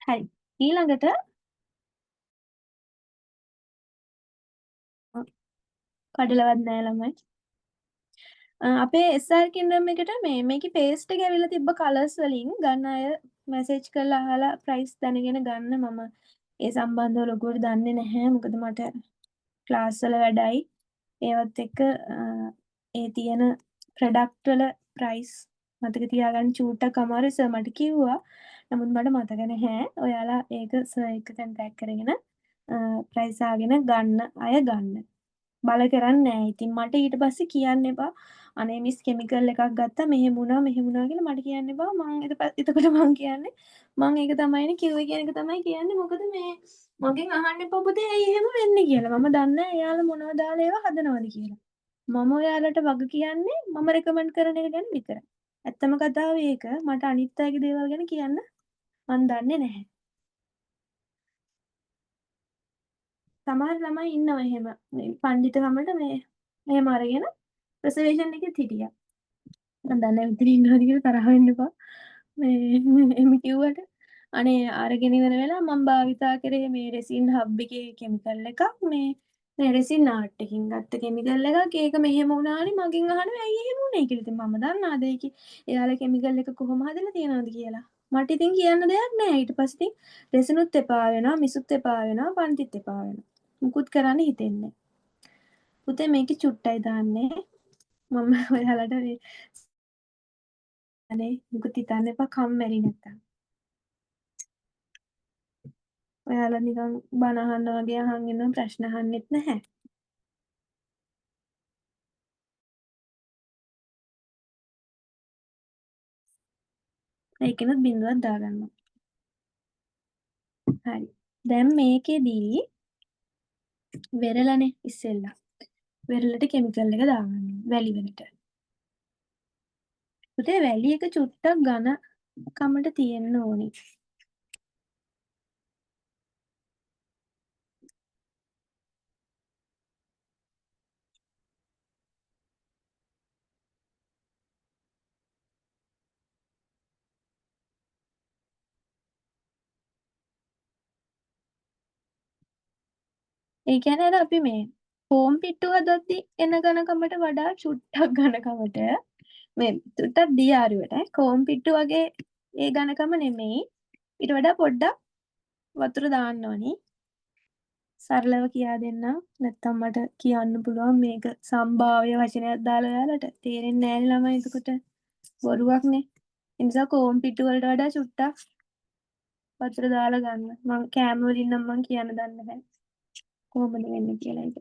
හරි. ඊළඟට කඩලවත් නෑ ළමයි. අපේ SR කින්ඩම් එකට මේකේ පේස්ට් එක ඇවිල්ලා තිබ්බ කලර්ස් වලින් ගන්න අය මැසේජ් කරලා අහලා ප්‍රයිස් දැනගෙන ගන්න මම ඒ සම්බන්ධව ලොකුවට දන්නේ නැහැ. මොකද මට ක්ලාස් වල වැඩයි. ඒවත් එක්ක ඒ තියෙන ප්‍රොඩක්ට් වල ප්‍රයිස් මතක තියාගන්න චූට්ටක් අමාරුයි සර් මට කිව්වා. නමුත් මට මතක නැහැ. ඔයාලා ඒක සර් එක්ක කන්ටැක්ට් කරගෙන ප්‍රයිස් ආගෙන ගන්න අය ගන්න. බල කරන්නේ නැහැ. ඉතින් මට ඊට පස්සේ කියන්න එපා. අනේ මිස් කෙමිකල් එකක් ගත්තා මෙහෙම වුණා කියලා මට කියන්න එපා. එතකොට මං කියන්නේ මං ඒක තමයිනේ කිව්වේ කියන එක තමයි කියන්නේ. මොකද මේ මගෙන් අහන්න එපා පුතේ ඇයි එහෙම වෙන්නේ කියලා. මම දන්නේ නැහැ එයාලා මොනවද දාලා ඒවා හදනවද කියලා. මම ඔයාලට වග කියන්නේ මම රෙකමන්ඩ් කරන එක ගැන විතරයි. ඇත්තම කතාව ඒක. මට අනිත් අයගේ දේවල් ගැන කියන්න මන් දන්නේ නැහැ. සමහර ළමයි ඉන්නවා එහෙම මේ පඬිතුකමට මේ එහෙම අරගෙන ප්‍රසර්වේෂන් එකෙත් හිටියා. මම දන්නේ නැහැ මෙතන ඉන්නවද කියලා තරහ වෙන්න එපා. මේ එහෙම කිව්වට අනේ අරගෙන ඉවර වෙලා මම භාවිතා කරේ මේ රෙසින් හබ් එකේ කෙමිකල් එකක් මේ නෑ රෙසින් ආර්ට් එකකින් ගත්ත කෙමිකල් එකක්. ඒක මෙහෙම වුණානේ මගෙන් අහනවා ඇයි එහෙම වුනේ කියලා. ඉතින් මම දන්නාද ඒකේ එයාලා කෙමිකල් එක කොහොම හදලා තියනවද කියලා. මට ඉතින් කියන්න දෙයක් නෑ. ඊට පස්සේ ඉතින් රෙසිනුත් එපා වෙනවා, මිසුත් එපා වෙනවා, පන්තිත් එපා වෙනවා. මුකුත් කරන්න හිතෙන්නේ නෑ. පුතේ මේකේ චුට්ටයි දාන්නේ. මම ඔයාලට මේ අනේ මුකුත් හිතන්න එපා කම්මැලි නැත්තම්. ඔයාලා නිකන් බන අහන්න වගේ අහන් ඉන්නවා ප්‍රශ්න අහන්නෙත් නැහැ. ඒකෙනුත් බිඳුවක් දාගන්නවා. හරි. දැන් මේකෙදී වෙරළනේ ඉස්සෙල්ලා. වෙරළට කෙමිකල් එක දාගන්න වැලි වලට. පුතේ වැලි එක චුට්ටක් ඝන කමට තියෙන්න ඕනි. ඒ කියන්නේ අර අපි මේ හෝම් පිට්ටු හදද්දි එන ඝනකමට වඩා චුට්ටක් ඝනකමට මේ චුට්ටක් දියාරුවට කෝම් පිට්ටු වගේ ඒ ඝනකම නෙමෙයි. ඊට වඩා පොඩ්ඩක් වතුර දාන්න ඕනි. සරලව කියා දෙන්නම්. නැත්තම් මට කියන්න පුළුවන් මේක සම්භාව්‍ය වචනයක් දාලා ඔයාලට තේරෙන්නේ නැහැ නේ ළමයි එතකොට. බොරුවක්නේ. ඒ නිසා කෝම් පිට්ටු වලට වඩා චුට්ටක් වතුර දාලා ගන්න. මම කෑම වලින් නම් මම කියන්න දන්නේ නැහැ. කොහොමද වෙන්නේ කියලා ඒක.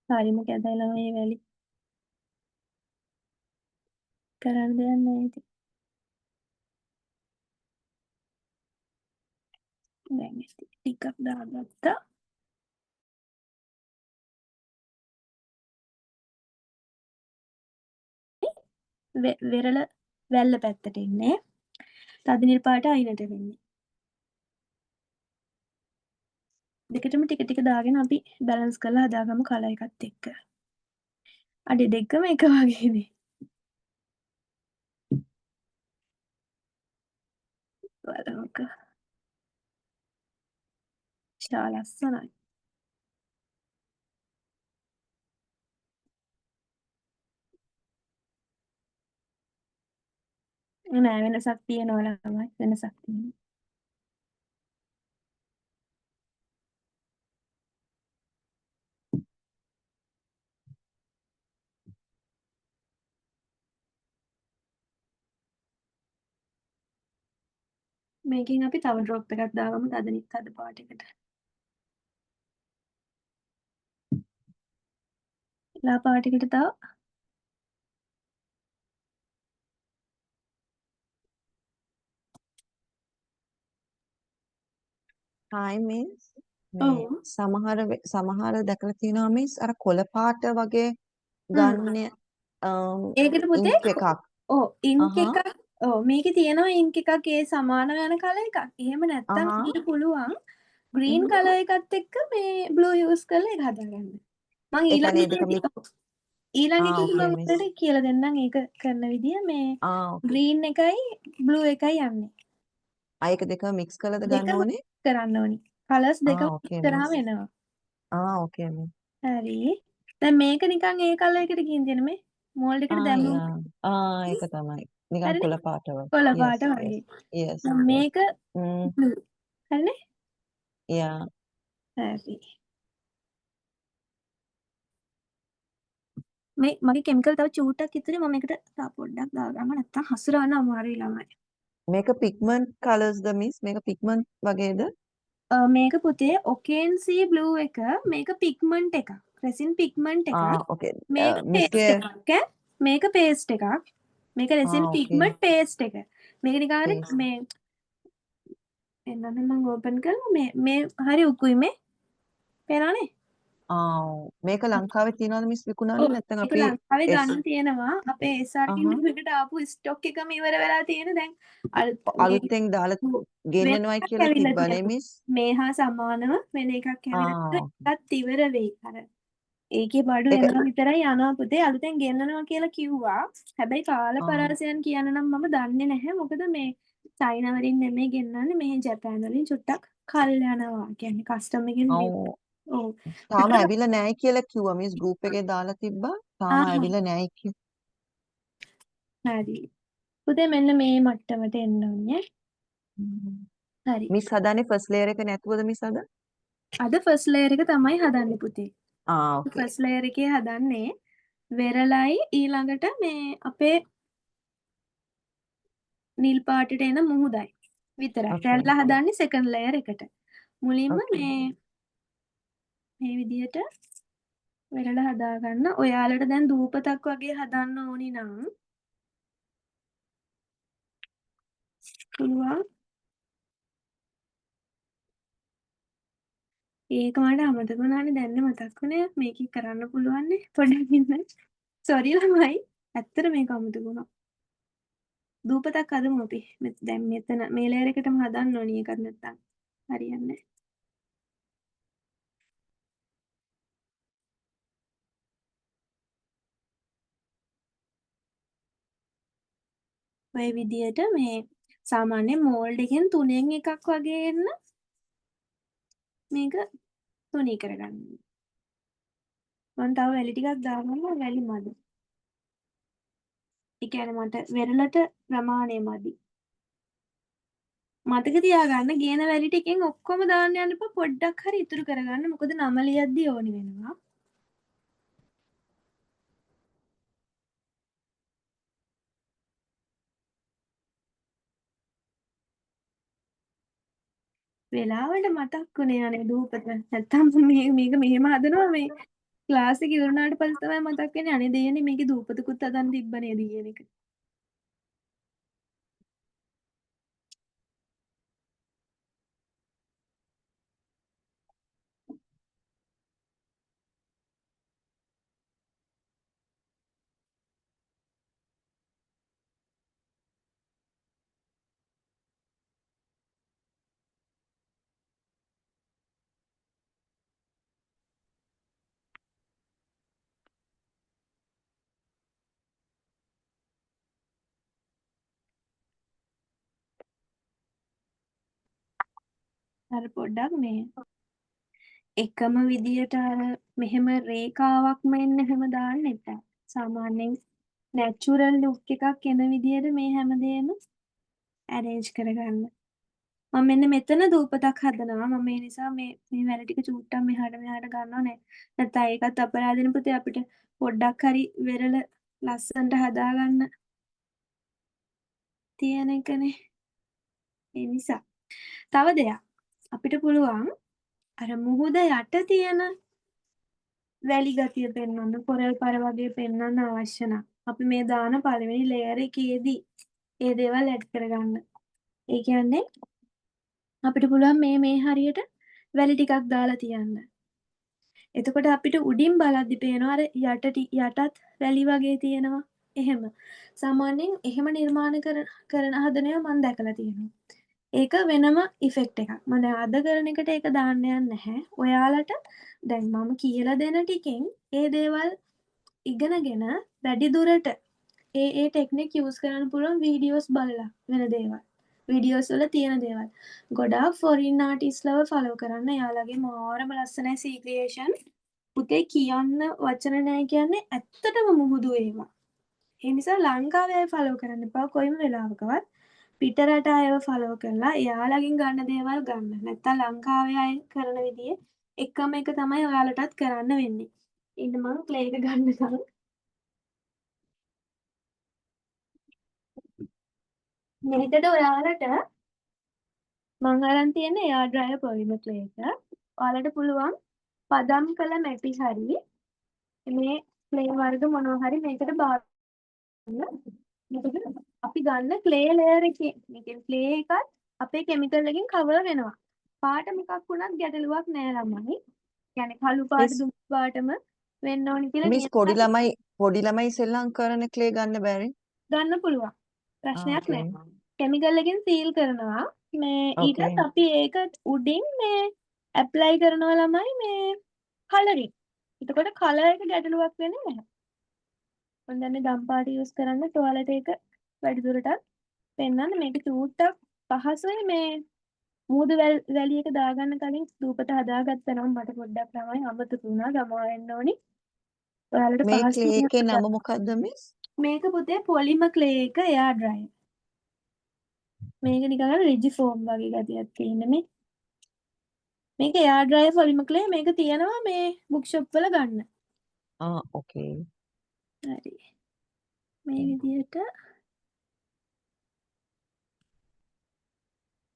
හරිම කැතයි ළමයි මේ වැලි. කරන්න දෙයක් නැහැ ඉතින්. දැන් ඉතින් ටිකක් දාගත්තා. වෙරළ වැල්ල පැත්තට එන්නේ. තද නිල් පාට අයිනට වෙන්නේ. දෙකටම ටික ටික දාගෙන අපි බැලන්ස් කරලා හදාගමු කලර් එකත් එක්ක. අඩේ දෙකම එක වගේනේ. බලමුකෝ. ශා ලස්සනයි. නෑ වෙනසක් තියෙනවා ළමයි වෙනසක් තියෙනවා. මේකෙන් අපි තව ඩ්‍රොප් එකක් දාගමු තද පාටයකට. ලා පාටයකට තව හායි මිස් ඔව් සමහර දැකලා තියෙනවා මිස් අර කොළ පාට වගේ ගන්න ඒකට පුතේ ඉන්ක් එකක්. ඔව් ඉන්ක් අහහ එකක් ඔව් මේකේ තියෙනවා ඉන්ක් එකක් ඒ සමාන වෙන කලර් එකක්. එහෙම නැත්තම් අහහ අපිට පුළුවන් ග්‍රීන් කලර් එකත් එක්ක මේ බ්ලූ යූස් කරලා ඒක හදාගන්න. මම ඒ කියන්නේ දෙක මික් ඊළඟ එකේදී ඕකේ මම මිස්. ඔයාලට කියලා දෙන්නම් ඒක කරන විදිය මේ ඕකේ. ග්‍රීන් එකයි බ්ලූ එකයි යන්නේ. ඒක දෙක මික්ස් කරලාද දෙක ගන්න ඕනේ? කරන්න ඕනි. කලර්ස් දෙක මික්ස් ඕකේ මිස්. කරාම එනවා. ඕකේ මිස්. හරි. දැන් මේක නිකන් ඒ කලර් එකට ගිහින් තියෙන මේ මෝල්ඩ් එකට දැම්මම ඒක තමයි. නිකන් හරිනේ. කොළ පාට වගේ. කොළ yes පාට yes වගේ. yes දැන් yes. මේක blue. හරිනේ? yeah. හරි. මේ මගේ කෙමිකල් තව චූට්ටක් ඉතුරුයි මම මේකට තව පොඩ්ඩක් දාගන්න නැත්තම් හසුරවන්න අමාරුයි ළමයි. මේක pigment colors ද මිස්? මේක pigment වගේද? මේක පුතේ ඔකේන්සී බ්ලූ එක මේක පිග්මන්ට් එකක්. රෙසින් පිග්මන්ට් එකක්. ඕකේ. මේක පේස්ට් මිස්ගේ එකක්. මේක පේස්ට් එකක්. මේක රෙසින් ඕකේ. පිග්මන්ට් පේස්ට් එක. මේක නිකන් අර paste. මේ එන්නද මම ඕපන් කරලා මේ හරි උකුයි මේ පේනවනේ. මේක ලංකාවේ තියනවද මිස් විකුණන්නේ ඔව් නැත්නම් ඒක අපි ලංකාවේ ගන්න තියෙනවා. අපේ SRT අහහ එකට ආපු ස්ටොක් එකම ඉවර වෙලා තියෙන දැන් අලුතෙන් දාලා වෙන ගෙන්වනවයි එකක් කියලා ඇවිල්ලා තිබ්බනේ තියෙනවා. මිස්. මේ හා සමානව වෙන එකක් ඇවිල්ලා ආ ඒකත් ඉවර වෙයි. අර ඒකේ බඩු ඒක එනවා විතරයි යනවා පුතේ අලුතෙන් ගෙන්නනවා කියලා කිව්වා. හැබැයි කාල ආ පරාසයන් කියන නම් මම දන්නේ නැහැ. මොකද මේ චයිනා වලින් නෙමෙයි ගෙන්නන්නේ මේ ජපාන් වලින් චුට්ටක් කල් යනවා. කියන්නේ කස්ටම් එකෙන් ඔව්. තාම ඒතර ඇවිල්ලා නැහැ කියලා කිව්වා. මිස් ගෲප් එකේ දාලා තිබ්බා. තාම ආහා ඇවිල්ලා නැහැ කියලා. හරි. පුතේ මෙන්න මේ මට්ටමට එන්න ඕනේ. හරි. මිස් හදන්නේ ෆස්ට් ලේයර් එක නැතුවද මිස් අද? අද ෆස්ට් ලේයර් එක තමයි හදන්නේ පුතේ. ඕකේ. ෆස්ට් ලේයර් එකේ හදන්නේ වෙරළයි ඊළඟට මේ අපේ නිල් පාටට එන මුහුදයි විතරයි. ඕකේ. රැල්ල හදන්නේ සෙකන්ඩ් ලේයර් එකට. මුලින්ම ඕකේ. මේ විදිහට වෙරළ හදාගන්න. ඔයාලට දැන් දූපතක් වගේ හදන්න ඕනි නම් පුළුවන්. ඒක මට අමතක වුණානේ දැන් මතක් වුණේ. මේක කරන්න පුළුවන් නේ. පොඩ්ඩක් ඉන්න. සෝරි ළමයි. ඇත්තට මේක අමතක වුණා. දූපතක් හදමු අපි. දැන් මෙතන මේ ලේයර් එකටම හදන්න ඕනි එකක් නැත්තම් හරියන්නේ නැහැ. ඔය විදියට මේ සාමාන්‍ය මෝල්ඩ් එකෙන් 3න් එකක් වගේ එන්න මේක තුනී කරගන්න. මම තව වැලි ටිකක් දාගන්න වැලි මදි. ඒ කියන්නේ මට වෙරළට ප්‍රමාණය මදි. මතක තියාගන්න ගේන වැලි ටිකෙන් ඔක්කොම දාන්න යන්න එපා පොඩ්ඩක් හරි ඉතුරු කරගන්න. මොකද නම ලියද්දි ඕනි වෙනවා. වෙලාවට මතක් වුණේ අනේ දූපත. නැත්තම් මේක මෙහෙම හදනවා මේ ක්ලාස් එක ඉවරනාට පස්සේ තමයි මතක් වෙන්නේ අනේ දෙයනේ මේකේ දූපතකුත් හදන්න තිබ්බ නේද කියන එක. අර පොඩ්ඩක් මේ එකම විදියට අර මෙහෙම රේඛාවක්ම එන්න එහෙම දාන්න එපා. සාමාන්‍යයෙන් නැචරල් ලුක් එකක් එන විදියට මේ හැමදේම ඇරේන්ජ් කරගන්න. මම මෙන්න මෙතන දූපතක් හදනවා. මම ඒ නිසා මේ වැල ටික චූට්ටක් මෙහාට මෙහාට ගන්නව නෑ. නැත්නම් ඒකත් අපරාධනේ පුතේ අපිට පොඩ්ඩක් හරි වෙරළ ලස්සනට හදාගන්න තියෙන එකනේ. ඒ නිසා තව දෙයක් අපිට පුළුවන් අර මුහුද යට තියෙන වැලි ගතිය පෙන්වන්න කොරල් පර වගේ පෙන්වන්න අවශ්‍ය නම් අපි මේ දාන පළවෙනි ලේයර් එකේදී ඒ දේවල් ඇඩ් කරගන්න. ඒ කියන්නේ අපිට පුළුවන් මේ හරියට වැලි ටිකක් දාලා තියන්න. එතකොට අපිට උඩින් බලද්දි පේනවා අර යටත් වැලි වගේ තියෙනවා. එහෙම. සාමාන්‍යයෙන් එහෙම නිර්මාණ කරන හදනවා මම දැකලා තියෙනවා. ඒක වෙනම ඉෆෙක්ට් එකක්. මම දැන් අද කරන එකට ඒක දාන්න යන්නේ නැහැ. ඔයාලට දැන් මම කියලා දෙන ටිකෙන් ඒ දේවල් ඉගෙනගෙන වැඩි දුරට ඒ ටෙක්නික් යූස් කරන්න පුළුවන් වීඩියෝස් බලලා වෙන දේවල්. වීඩියෝස් වල තියෙන දේවල්. ගොඩාක් ෆොරින් ආටිස්ට්ලව ෆලෝ කරන්න. එයාලගේ මාරම ලස්සනයි සී ක්‍රියේෂන්. පුතේ කියන්න වචන නැහැ කියන්නේ ඇත්තටම මුහුදු ඒවා. ඒ නිසා ලංකාවේ අය ෆලෝ කරන්න එපා කොයිම වෙලාවකවත්. පිටරට අයව ෆලෝ කරලා එයාලගෙන් ගන්න දේවල් ගන්න. නැත්තම් ලංකාවේ අය කරන විදිහේ එකම එක තමයි ඔයාලටත් කරන්න වෙන්නේ. ඉන්න මං ප්ලේ එක ගන්නකම් මේකට ඔයාලට මං අරන් තියෙන එයා ඩ්‍රයර් පොලිමර් එක. ඔයාලට පුළුවන් පදම් කළ මැටි හරි මේ ක්ලේ වර්ග මොනවා හරි මේකට බාර මොකද අපි ගන්න ක්ලේ ලේයර් එකේ මේකේ ක්ලේ එකත් අපේ කෙමිකල් එකකින් කවර් වෙනවා. පාට මොකක් වුණත් ගැටලුවක් නෑ ළමයි. කියන්නේ කළු පාට මිස් දුම් පාටම වෙන්න ඕනි කියලා මිස් නියම පොඩි ළමයි සෙල්ලම් කරන ක්ලේ ගන්න බැරි? ගන්න පුළුවන්. ප්‍රශ්නයක් ඕකේ. නෑ. කෙමිකල් එකෙන් සීල් කරනවා. මේ ඊටත් ඕකේ. අපි ඒක උඩින් මේ ඇප්ලයි කරනවා ළමයි මේ කලරින්. එතකොට කලර් එක ගැටලුවක් වෙන්නේ නැහැ. මම දන්නේ ගම් පාට යූස් කරන්න ටොයිලට් එක වැඩි දුරටත් පෙන්වන්න මේක චූට්ටක් පහසුයි මේ මූදු වැලිය එක දාගන්න කලින් දූපත හදාගත්තා නම් මට පොඩ්ඩක් තමයි අමතක වුණා ගමා වෙන්න ඕනි. ඔයාලට මේ ක්ලේ පහසුවෙන් එකේ නම මොකද්ද මිස්? මේක පුතේ පොලිමර් ක්ලේ එක එයා ඩ්‍රයි. මේක නිකන් රිජි ෆෝම් වගේ ගතියක් තියෙන්නේ. මේක එයා ඩ්‍රයි පොලිමර් ක්ලේ මේක තියෙනවා මේ බුක් ෂොප් වල ගන්න. ඕකේ. හරි. මේ විදිහට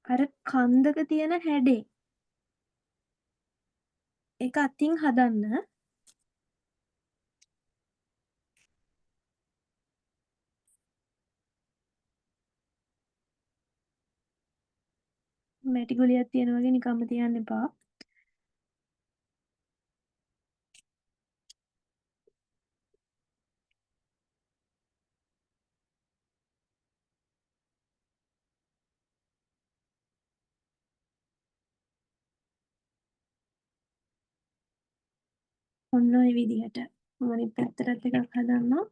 අර කන්දක තියෙන හැඩේ ඒක අතින් හදන්න. මැටි ගුලියක් තියෙන වගේ නිකම්ම තියන්න එපා. ඔන්න ඔය විදිහට මම අනිත් පැත්තටත් එකක් හදන්නම්.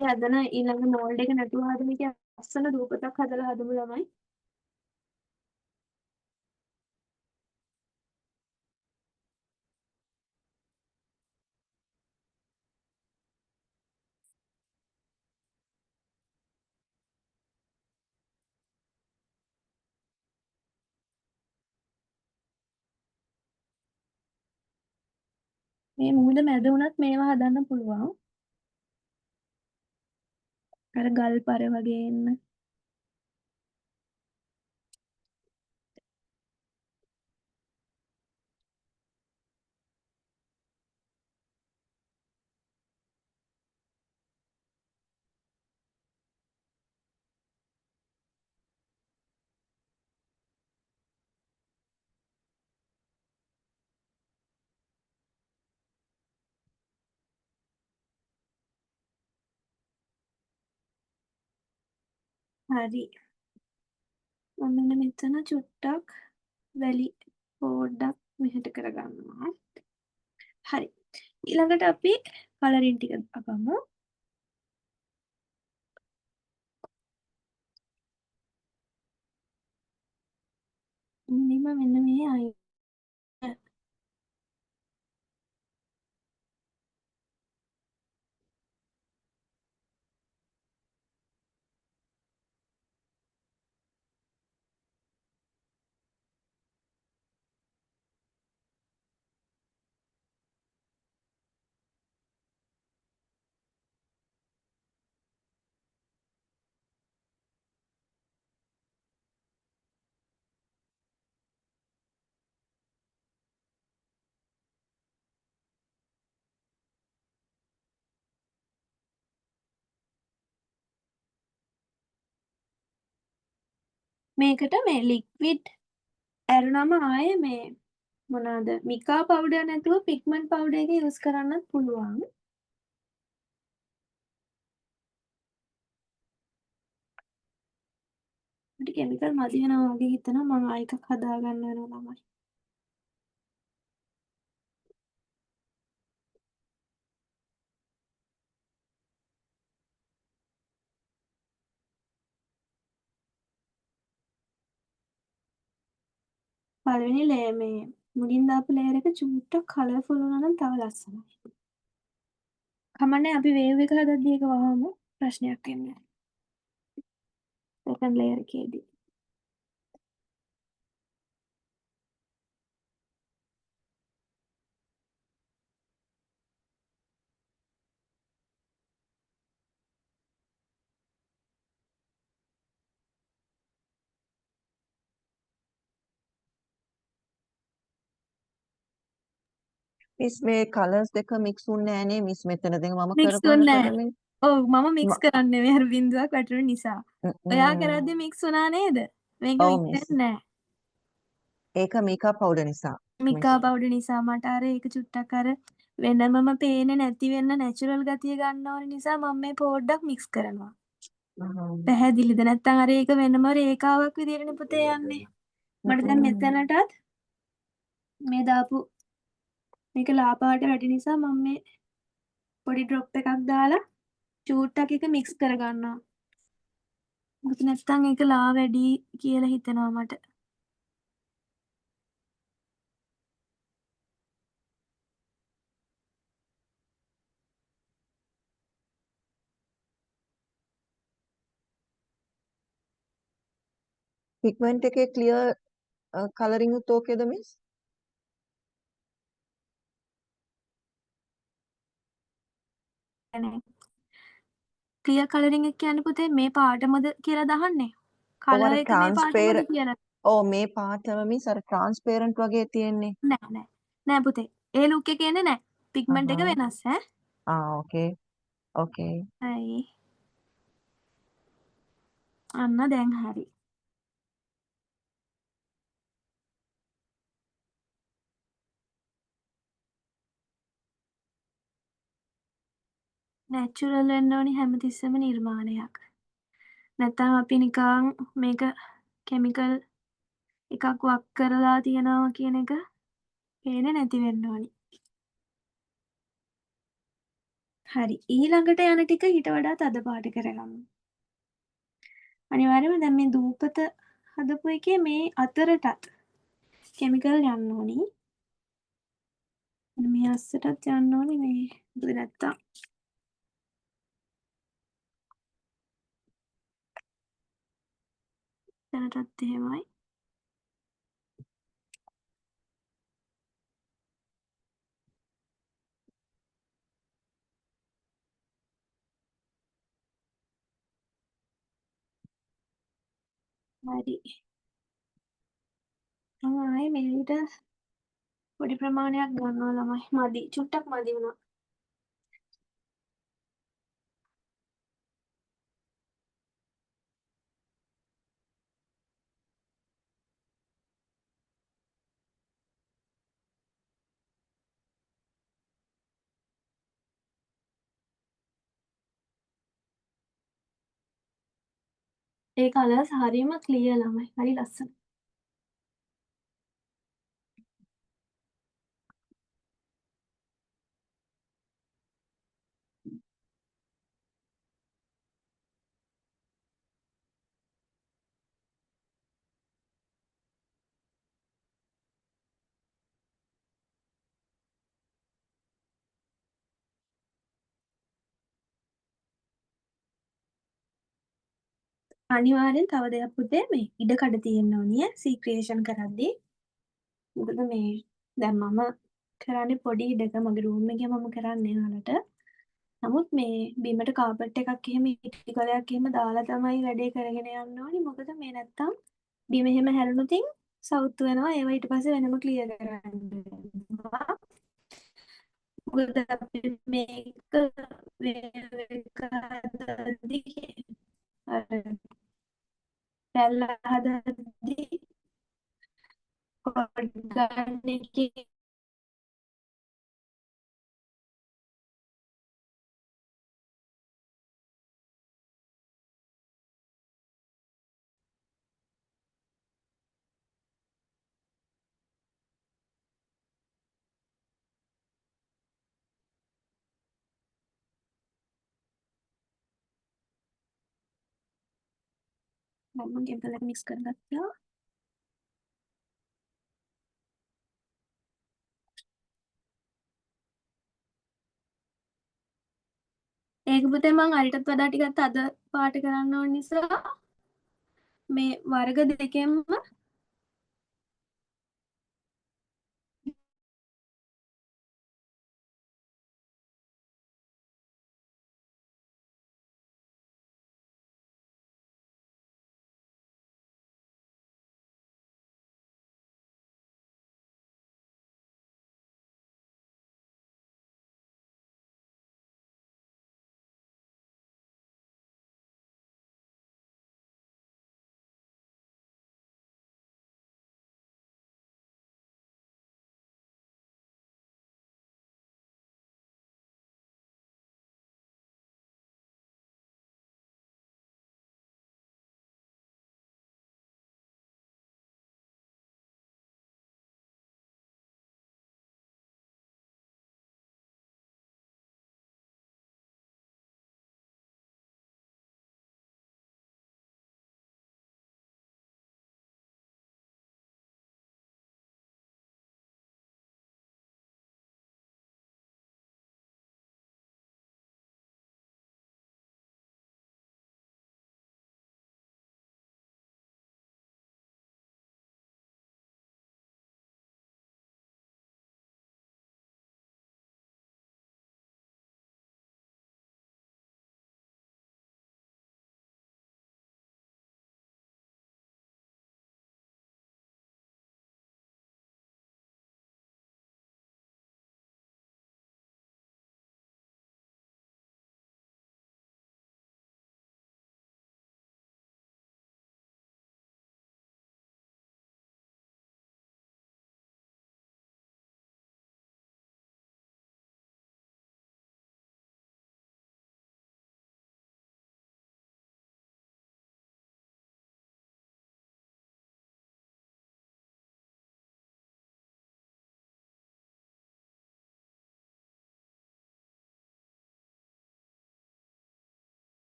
හදන ඊළඟ මෝල්ඩ් එක නැතුව හදන එක ලස්සන දූපතක් හදලා හදමු ළමයි. මේ මුහුද මැද වුණත් මේවා හදන්න පුළුවන්. අර ගල් පර වගේ එන්න. හරි. මම මෙන්න මෙතන චුට්ටක් වැලි පොඩ්ඩක් මෙහෙට කරගන්නවා. හරි. ඊළඟට අපි කලරින් ටික අපමු. මුලින්ම මෙන්න මේ අය මේකට මේ ලික්විඩ් ඇරුණම ආයේ මේ මොනවාද මිකා පවුඩර් නැතුව පිග්මන්ට් පවුඩර් එක යූස් කරන්නත් පුළුවන්. මට කෙමිකල් මදි වෙනවා වගේ හිතෙනවා මම ආයෙ එකක් හදා ගන්න වෙනවා ළමයි. පළවෙනි මේ මුලින් දාපු ලේයර් එක චූට්ටක් කලර්ෆුල් වුණා නම් තව ලස්සනයි. කමන්නේ අපි වේව් එක හදද්දි ඒක වහමු ප්‍රශ්නයක් වෙන්නේ නැහැ. සෙකන්ඩ් ලේයර් එකේදී. මිස් මේ කලර්ස් දෙක මික්ස් වුන්නේ නෑනේ මිස් මෙතනදී මම මික්ස් කරපු වුන්නේ නැහැ. අරකරමින් ඔව් මම මික්ස් කරන්නේ නෙමෙයි අර බින්දුවක් වැටුණු නිසා. ඔයා කරද්දි මික්ස් වුණා නේද? මේක ඔව් මික්ස් මිස්. වෙන්නේ නැහැ. ඒක මේකප් පවුඩර් නිසා මිස්. මිකා පවුඩර් නිසා මට අර ඒක චුට්ටක් අර වෙනමම පේන්නේ නැති වෙන්න නැචරල් ගතිය ගන්න ඕන නිසා මම මේ පොඩ්ඩක් මික්ස් කරනවා. පැහැදිලිද? නැත්නම් අර ඒක වෙනම රේඛාවක් විදියටනේ පුතේ යන්නේ. මට දැන් මෙතනටත් මේ දාපු මේක ලා පාට වැඩි නිසා මම මේ පොඩි ඩ්‍රොප් එකක් දාලා චූට්ටක් එක මික්ස් කරගන්නවා. මොකද නැත්තම් ඒක ලා වැඩි කියලා හිතෙනවා මට. පිග්මන්ට් එකේ ක්ලියර් කලරින් උත් ඕකේද මිස්? ක්ලියර් කලරින් එක කියන්නේ පුතේ මේ පාටමද කියලා දහන්නේ? ඔව් අර කලර් එක මේ පාටමද ට්‍රාන්ස්පේරන්ට් කියලා? ඔව් මේ පාටම මිස් අර ට්‍රාන්ස්පේරන්ට් වගේ තියෙන්නේ. නෑ නෑ. නෑ පුතේ. ඒ ලුක් එකේ එන්නේ නෑ. පිග්මන්ට් එක අහහ. වෙනස් ඈ. ඕකේ. ඕකේ. හයි. අන්න දැන් හරි. නැචරල් වෙන්න ඕනි හැමතිස්සෙම නිර්මාණයක්. නැත්තම් අපි නිකං මේක කෙමිකල් එකක් වක් කරලා තියෙනවා කියන එක පේන්නේ නැති වෙන්න ඕනි. හරි. ඊළඟට යන ටික ඊට වඩා තද පාට කරගමු. අනිවාර්යයෙන්ම දැන් මේ දූපත හදපු එකේ මේ අතරටත් කෙමිකල් යන්න ඕනි. මේ අස්සටත් යන්න ඕනි මේ. මොකද නැත්තම් දැනටත් එහෙමයි. හරි. ආයේ මේකට පොඩි ප්‍රමාණයක් ගන්නවා ළමයි. මදි. චුට්ටක් මදි වුණා. ඒ කලර්ස් හරිම ක්ලියර් ළමයි. හරි ලස්සනයි. අනිවාර්යෙන් තව දෙයක් පුතේ මේ ඉඩකඩ තියෙන්න ඕනි ඈ සීක්‍රියේෂන් කරද්දී. මොකද මේ දැන් මම කරන්නේ පොඩි ඉඩක මගේ රූම් එකේ මම කරන්නේ ඔයාලට. නමුත් මේ බිමට කාපට් එකක් එහෙම ඉටි කොලයක් එහෙම දාලා තමයි වැඩේ කරගෙන යන්න ඕනි. මොකද මේ නැත්තම් බිම එහෙම හැලුනොතින් සවුත්තු වෙනවා. ඒවා ඊට පස්සේ වෙනම ක්ලියර් කරන්න වෙනවා. මොකද අපි මේක මේක හදද්දී අර පැල්ල හදද්දී කොඩ් ගන්න එකේ මම ගෙම්පල් එක මික්ස් කරගත්තා. ඒක පුතේ මං අරිටත් වඩා ටිකක් තද පාට කරන්න ඕන නිසා මේ වර්ග දෙකෙන්ම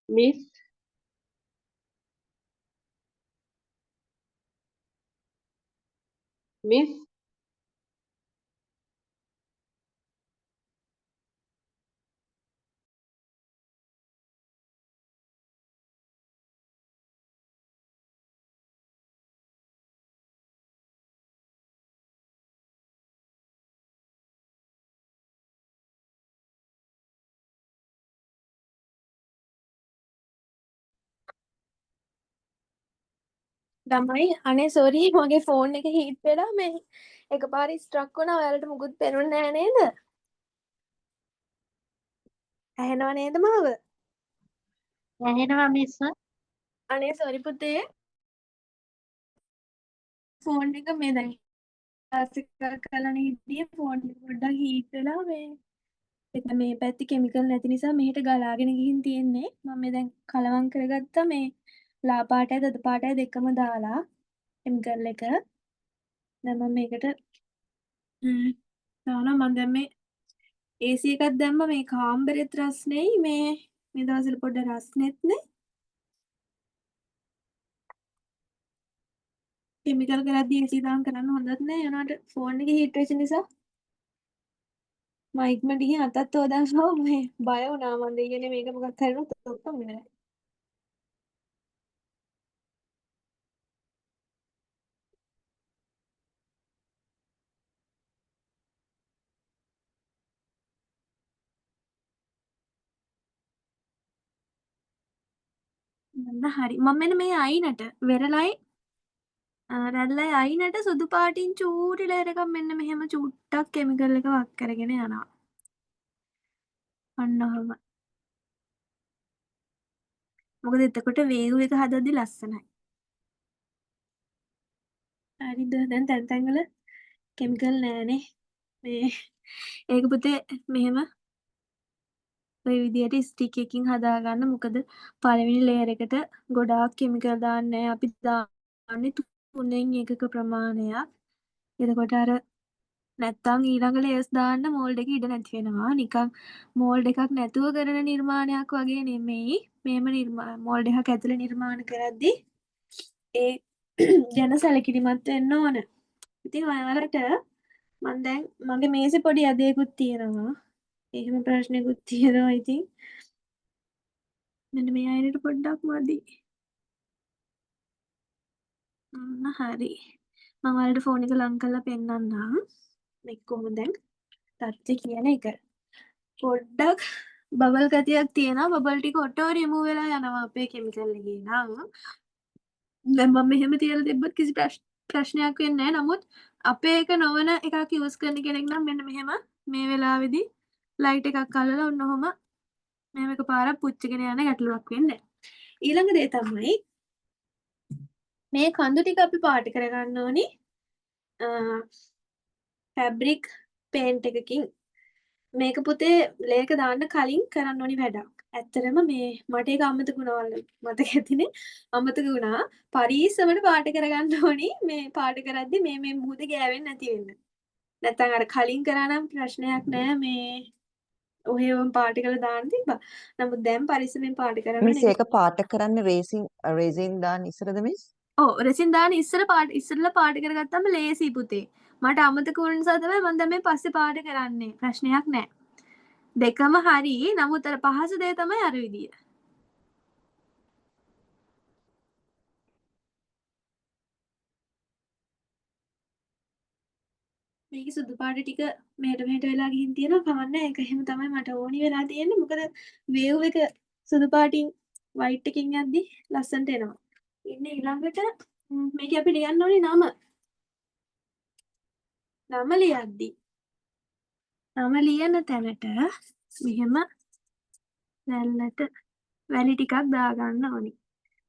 Miss, Miss, ළමයි අනේ සෝරි මගේ ෆෝන් එක හීට් වෙලා මේ එකපාරට ස්ට්‍රක් වුණා. ඔයාලට මුකුත් පේනුන්නේ නැහැ නේද? ඇහෙනව නේද මාව? ඇහෙනවා මිස්. අනේ සෝරි පුතේ ෆෝන් එක මේ දැන් ක්ලාස් එක කරලා හිටියේ ෆෝන් එක පොඩ්ඩක් හීට් වෙලා මේ පැත්තේ කෙමිකල් නැති නිසා මෙහෙට ගලාගෙන ගිහින් තියෙන්නේ. මම මේ දැන් කලවම් කරගත්තා මේ ලා පාටයි දතු පාටයි දෙකම දාලා කෙමිකල් එක. දැන් මම මේකට දානවා. මම දැන් මේ AC එකක් දැම්ම මේ කාමරෙත් රස්නෙයි මේ දවස්වල පොඩ්ඩක් රස්නෙත් නේ. කෙමිකල් කරද්දී AC දාන් කරන්න හොඳත් නෑ. යනවාට ෆෝන් එක හීට් වෙච්ච නිසා මම ඉක්මනට ගිහින් අතත් හොදානවා. මේ බය වුණා මම දෙයියනේ මේක මොකක් හරි වුණොත් ඔක්කොම ඉවරයි. මන්න හරි. මම මෙන්න මේ අයිනට වෙරළයි රැල්ලයි අයිනට සුදු පාටින් චූටි ලේයර් එකක් මෙන්න මෙහෙම චුට්ටක් කෙමිකල් එක වක් කරගෙන යනවා. අන්න ඔහම. මොකද එතකොට වේව් එක හදද්දි ලස්සනයි. හරිද? දැන් තැන් තැන් වල කෙමිකල් නෑනේ. මේ ඒක පුතේ මෙහෙම ඔය විදියට ස්ටික් එකකින් හදාගන්න. මොකද පළවෙනි ලේයර් එකට ගොඩාක් කෙමිකල් දාන්නේ නැහැ. අපි දාන්නේ 3න් 1ක ප්‍රමාණයක්. එතකොට අර නැත්තම් ඊළඟ ලේයර්ස් දාන්න මෝල්ඩ් එකේ ඉඩ නැති වෙනවා. නිකන් මෝල්ඩ් එකක් නැතුව කරන නිර්මාණයක් වගේ නෙමෙයි. මේම මෝල්ඩ් එකක් ඇතුලේ නිර්මාණ කරද්දී ඒ ගැන සැලකිලිමත් වෙන්න ඕන. ඉතින් ඔයාලට මම දැන් මගේ මේසෙ පොඩි ඇදයකුත් තියෙනවා. එහෙම ප්‍රශ්නයකුත් තියෙනවා. ඉතින් මෙන්න මේ අයනට පොඩ්ඩක් මදි. හරි. මම ඔයාලට ෆෝන් එක ලං කරලා පෙන්නන්නම්. මේක කොහොමද දැන් තත්ත්වය කියන එක. පොඩ්ඩක් බබල් ගතියක් තියෙනවා. බබල් ටික ඔටෝ රිමූව් වෙලා යනවා අපේ කෙමිකල් එකේ නම්. දැන් මම මෙහෙම තියලා තිබ්බොත් කිසි ප්‍රශ්නයක් වෙන්නේ නැහැ. නමුත් අපේ එක නොවන එකක් යූස් කරන කෙනෙක් නම් මෙන්න මෙහෙම මේ වෙලාවේදී ලයිට් එකක් අල්ලලා ඔන්න ඔහම මෙහෙම එකපාරක් පුච්චගෙන යන ගැටලුවක් වෙන්නේ නැහැ. ඊළඟ දේ තමයි මේ කඳු ටික අපි පාට කරගන්න ඕනි ෆැබ්‍රික් පේන්ට් එකකින්. මේක පුතේ ලේක දාන්න කලින් කරන්න ඕනි වැඩක්. ඇත්තටම මේ මට ඒක අමතක වුණා වල මතක ඇතිනේ. අමතක වුණා. පරීස්සමට පාට කරගන්න ඕනි. මේ පාට කරද්දි මේ මුහුද ගෑවෙන්නේ නැති වෙන්න. නැත්තම් අර කලින් කරා නම් ප්‍රශ්නයක් නෑ. මේ ඔහෙම පාට කරලා දාන්න තිබ්බා. නමුත් දැන් පරිස්සමෙන් පාට කරන්න මිස් ඕනේ. ඒක පාට කරන්න රේසින් දාන්න ඉස්සරද මිස්? ඔව් රෙසින් දාන්න ඉස්සරලා පාට කරගත්තම ලේසි පුතේ. මට අමතක වුණ නිසා තමයි මම දැන් මේ පස්සේ පාට කරන්නේ. ප්‍රශ්නයක් නෑ. දෙකම හරි. නමුත් අර පහසු දේ තමයි අර විදිය. මේකේ සුදු පාට ටික මෙහෙට වෙලා ගිහින් තියෙනවා. කමන්නේ ඒක එහෙම තමයි මට ඕනි වෙලා තියෙන්නේ. මොකද වේව් එක සුදු පාටින් වයිට් එකකින් යද්දි ලස්සනට එනවා. ඉන්නේ ඊළඟට මේකේ අපි ලියන්න ඕනේ නම. නම ලියද්දි නම ලියන තැනට මෙහෙම රැල්ලට වැලි ටිකක් දාගන්න ඕනි.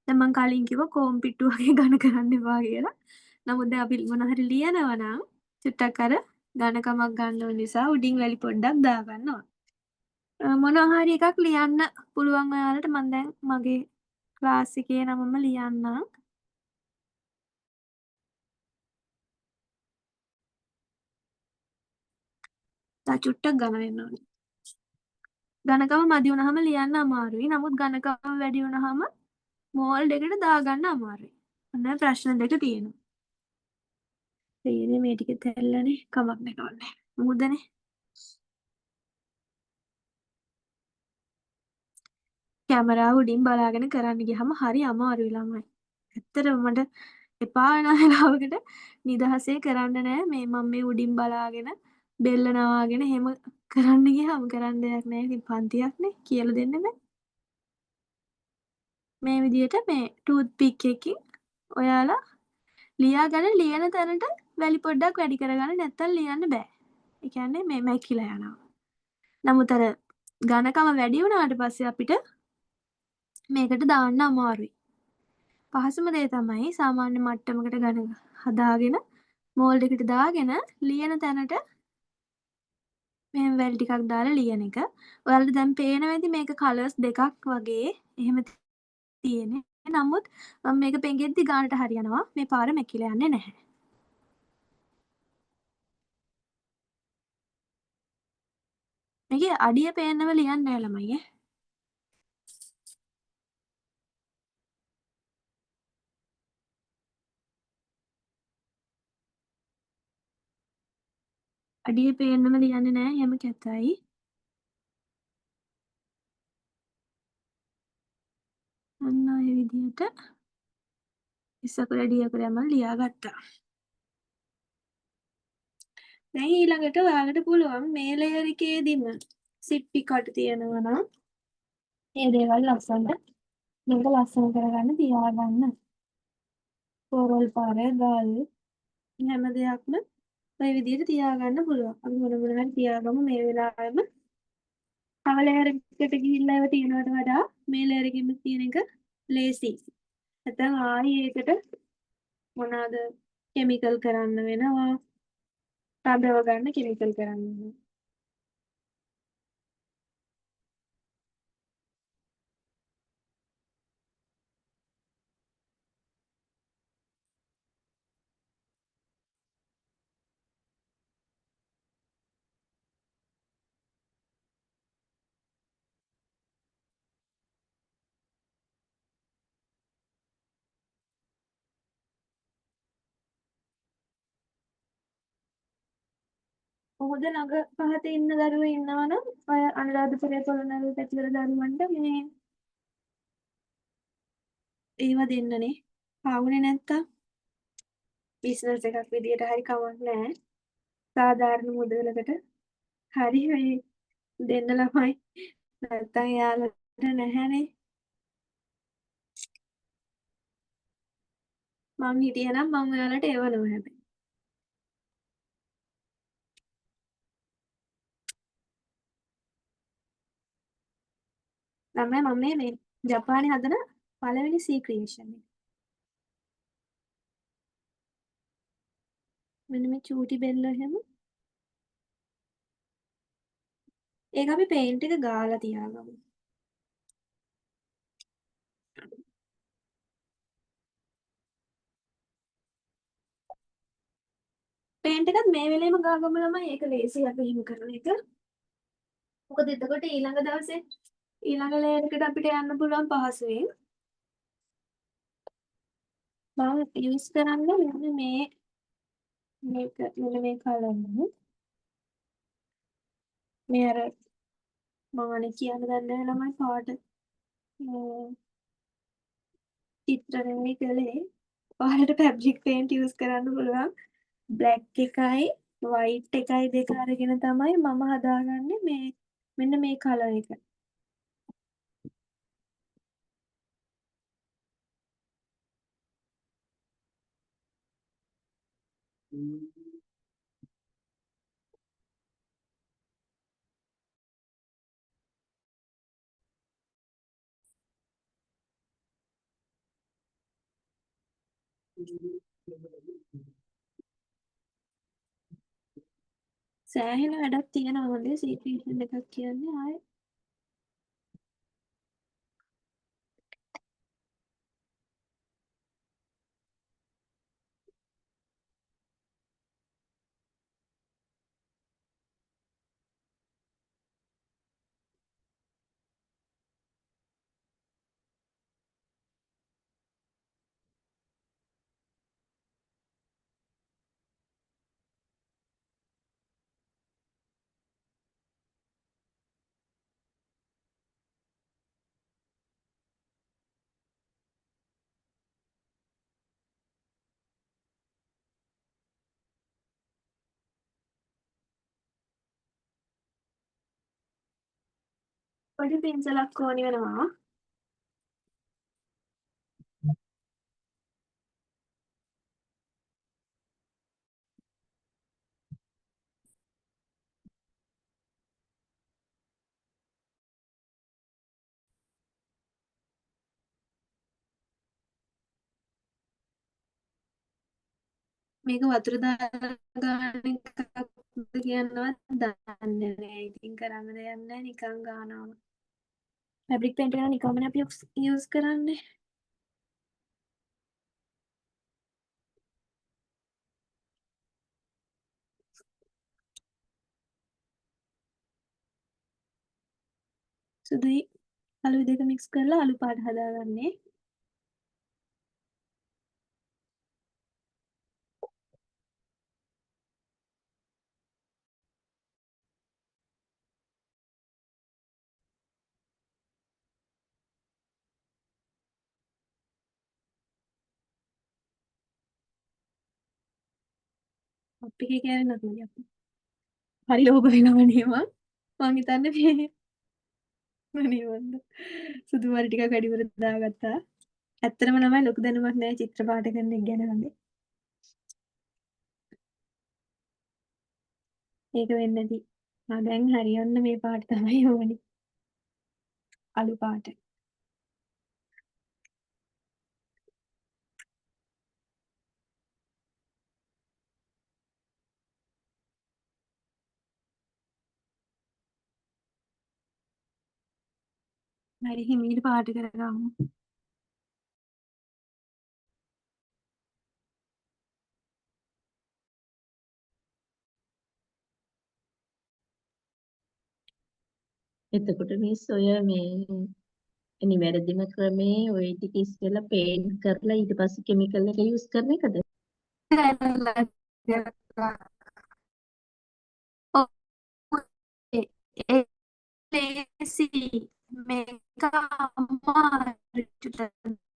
දැන් මම කලින් කිව්වා කොම් පිට්ටු වගේ ඝන කරන්න එපා කියලා. නමුත් දැන් අපි මොන හරි ලියනවා නම් චුට්ටක් අර ඝනකමක් ගන්න ඕන නිසා උඩින් වැලි පොඩ්ඩක් දාගන්න ඕන. මොනවා හරි එකක් ලියන්න පුළුවන් ඔයාලට. මම දැන් මගේ ක්ලාස් එකේ නමම ලියන්නම්. තා චුට්ටක් ඝන වෙන්න ඕනේ. ඝනකම මදි වුණාම ලියන්න අමාරුයි. නමුත් ඝනකම වැඩි වුණාම මෝල්ඩ් එකට දාගන්න අමාරුයි. ඔන්න ප්‍රශ්න දෙක තියෙනවා. තේරෙන්නේ මේ ටික තැල්ලනේ කමක් නැහැ. මුහුදනේ. කැමරාව උඩින් බලාගෙන කරන්න ගියහම හරි අමාරුයි ළමයි. ඇත්තටම මට එපා වෙන වෙලාවකට නිදහසේ කරන්න නෑ. මම මේ උඩින් බලාගෙන බෙල්ල නවාගෙන එහෙම කරන්න ගියාම කරන්න දෙයක් නෑ. ඉතින් පන්තියක්නේ කියලා දෙන්න බෑ. මේ විදිහට මේ ටූත් පික් එකකින් ඔයාලා ලියාගෙන ලියන තැනට වැලි පොඩ්ඩක් වැඩි කරගන්න නැත්තම් ලියන්න බෑ. ඒ කියන්නේ මේ මැකිලා යනවා. නමුත් අර ඝනකම වැඩි වුණාට පස්සේ අපිට මේකට දාන්න අමාරුයි. පහසුම දේ තමයි සාමාන්‍ය මට්ටමකට ඝන හදාගෙන මෝල්ඩ් එකට දාගෙන ලියන තැනට මෙහෙම වැලි ටිකක් දාලා ලියන එක. ඔයාලට දැන් පේනවා ඇති මේක කලර්ස් දෙකක් වගේ එහෙම තියෙන්නේ. නමුත් මම මේක පෙඟෙද්දි ගානට හරියනවා. මේ පාර මැකිලා යන්නේ නැහැ. මේකේ අඩිය පේන්නව ලියන්නේ නැහැ ළමයි ඈ. අඩිය පේන්නම ලියන්නේ නැහැ. එහෙම කැතයි. අන්න ඔය විදිහට ඉස්සකුල ඩියකුල මම ලියාගත්තා. දැන් ඊළඟට ඔයාලට පුළුවන් මේ ලේයර් එකේදීම සිප්පි කට තියෙනවා නම් මේ දේවල් ලස්සනට මේක ලස්සන කරගන්න තියාගන්න. පොරොල් පාර ගල් හැම දෙයක්ම ඔය විදිහට තියාගන්න පුළුවන්. අපි මොන හරි තියාගමු මේ වෙලාවෙම. තව ලේයර් එකකට ගිහිල්ලා ඒවා තියනවට වඩා මේ ලේයර් එකෙම තියෙන එක ලේසි. නැත්නම් ආයි ඒකට මොනවාද කෙමිකල් කරන්න වෙනවා. තදව ගන්න කෙමිකල් කරන්න වෙනවා. මොකද ළඟ පහතේ ඉන්න දරුවෝ ඉන්නවනම් ඔය අනුරාධපුරයේ පොළොන්නරුව පැතිවල දරුවන්ට මේ ඒව දෙන්නනේ. පාවුනේ නැත්තම් බිස්නස් එකක් විදියට හරි කමක් නැහැ. සාධාරණ මුදලකට හරි මේ දෙන්න ළමයි. නැත්තම් එයාලට නැහැනේ. මං හිටියනම් මං ඔයාලට එවනවා හැබැයි. ළමයි මම මේ ජපානයේ හදන පළවෙනි සී ක්‍රියේෂන් එක. මෙන්න මේ චූටි බෙල්ල එහෙම. ඒක අපි පේන්ට් එක ගාලා තියාගමු. පේන්ට් එකත් මේ වෙලේම ගාගමු ළමයි. ඒක ලේසි අපි එහෙම කරන එක. මොකද එතකොට ඊළඟ දවසේ ඊළඟ ලේයර් එකට අපිට යන්න පුළුවන් පහසුවෙන්. මම යූස් කරන්නේ මෙන්න මේක මෙන්න මේ කලර් එක. මේ අර මම අනේ කියන්න දන්නේ නැහැ ළමයි පාට චිත්‍ර නෙමෙයි කළේ. ඔයාලට ෆැබ්‍රික් පේන්ට් යූස් කරන්න පුළුවන්. බ්ලැක් එකයි වයිට් එකයි දෙක අරගෙන තමයි මම හදාගන්නේ මේ මෙන්න මේ කලර් එක. සෑහෙන වැඩක් තියෙනවා හොඳේ සීක්‍රීෂන් එකක් කියන්නේ ආයේ පොඩි පින්සලක් ඕනි වෙනවා. මේක වතුර දාලා ගන්න එකක්ද කියනවත් දන්නේ නැහැ. ඉතින් කරන්න දෙයක් නැහැ නිකන් ගන්නවා. ෆැබ්‍රික් පේන්ට් එක නිකම්මනේ අපි යූස් කරන්නේ. සුදුයි අලු දෙක මික්ස් කරලා අලු පාට හදාගන්නේ. අප් එකේ කෑවෙ නැතුව යප්පු. හරි ලෝභ වෙනවනේ මං හිතන්නේ මේ නිවන්ද සුදු මරි ටිකක් වැඩිපුර දාගත්තා. ඇත්තටම ළමයි ලොකු දැනුමක් නැහැ චිත්‍ර පාඨ කරන එක ගැන වගේ. ඒක වෙන්නේ නැති. දැන් හරියන්න මේ පාට තමයි ඕනේ. අලු පාට. හරි හිමීට පාට කරගමු. එතකොට මිස් ඔය මේ නිවැරදිම ක්‍රමේ ඔය ටික ඉස්සෙල්ලා පේන්ට් කරලා ඊට පස්සේ කෙමිකල් එක යූස් කරන එකද? ඒ ලේසි මේක අමාරුට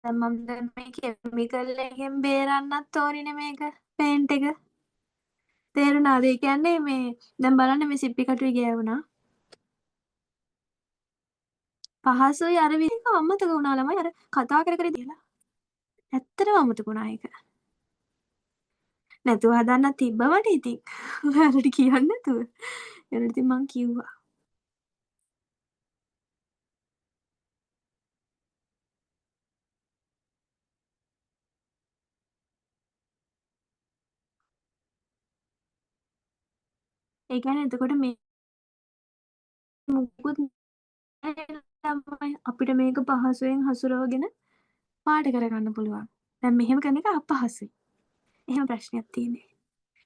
මම දැන් මේ කෙමිකල් එකෙන් බේරන්නත් ඕනිනේ මේක පේන්ට් එක. තේරුණාද? ඒ කියන්නේ මේ දැන් බලන්න මේ සිප්පි කටුවේ ගෑවුනා. පහසුයි අර විදිහක අමතක වුණා ළමයි අර කතා කර කර ඉඳලා. ඇත්තටම අමතක වුණා ඒක. නැතුව හදන්න තිබ්බ මට ඉතින්. ඔයාලට කියන්න නැතුව. ඒකට ඉතින් මං කිව්වා. ඒ කියන්නේ එතකොට මේ මුකුත් ළමයි අපිට මේක පහසුවෙන් හසුරවගෙන පාට කරගන්න පුළුවන්. දැන් මෙහෙම කරන එක අපහසුයි. එහෙම ප්‍රශ්නයක් තියෙන්නේ.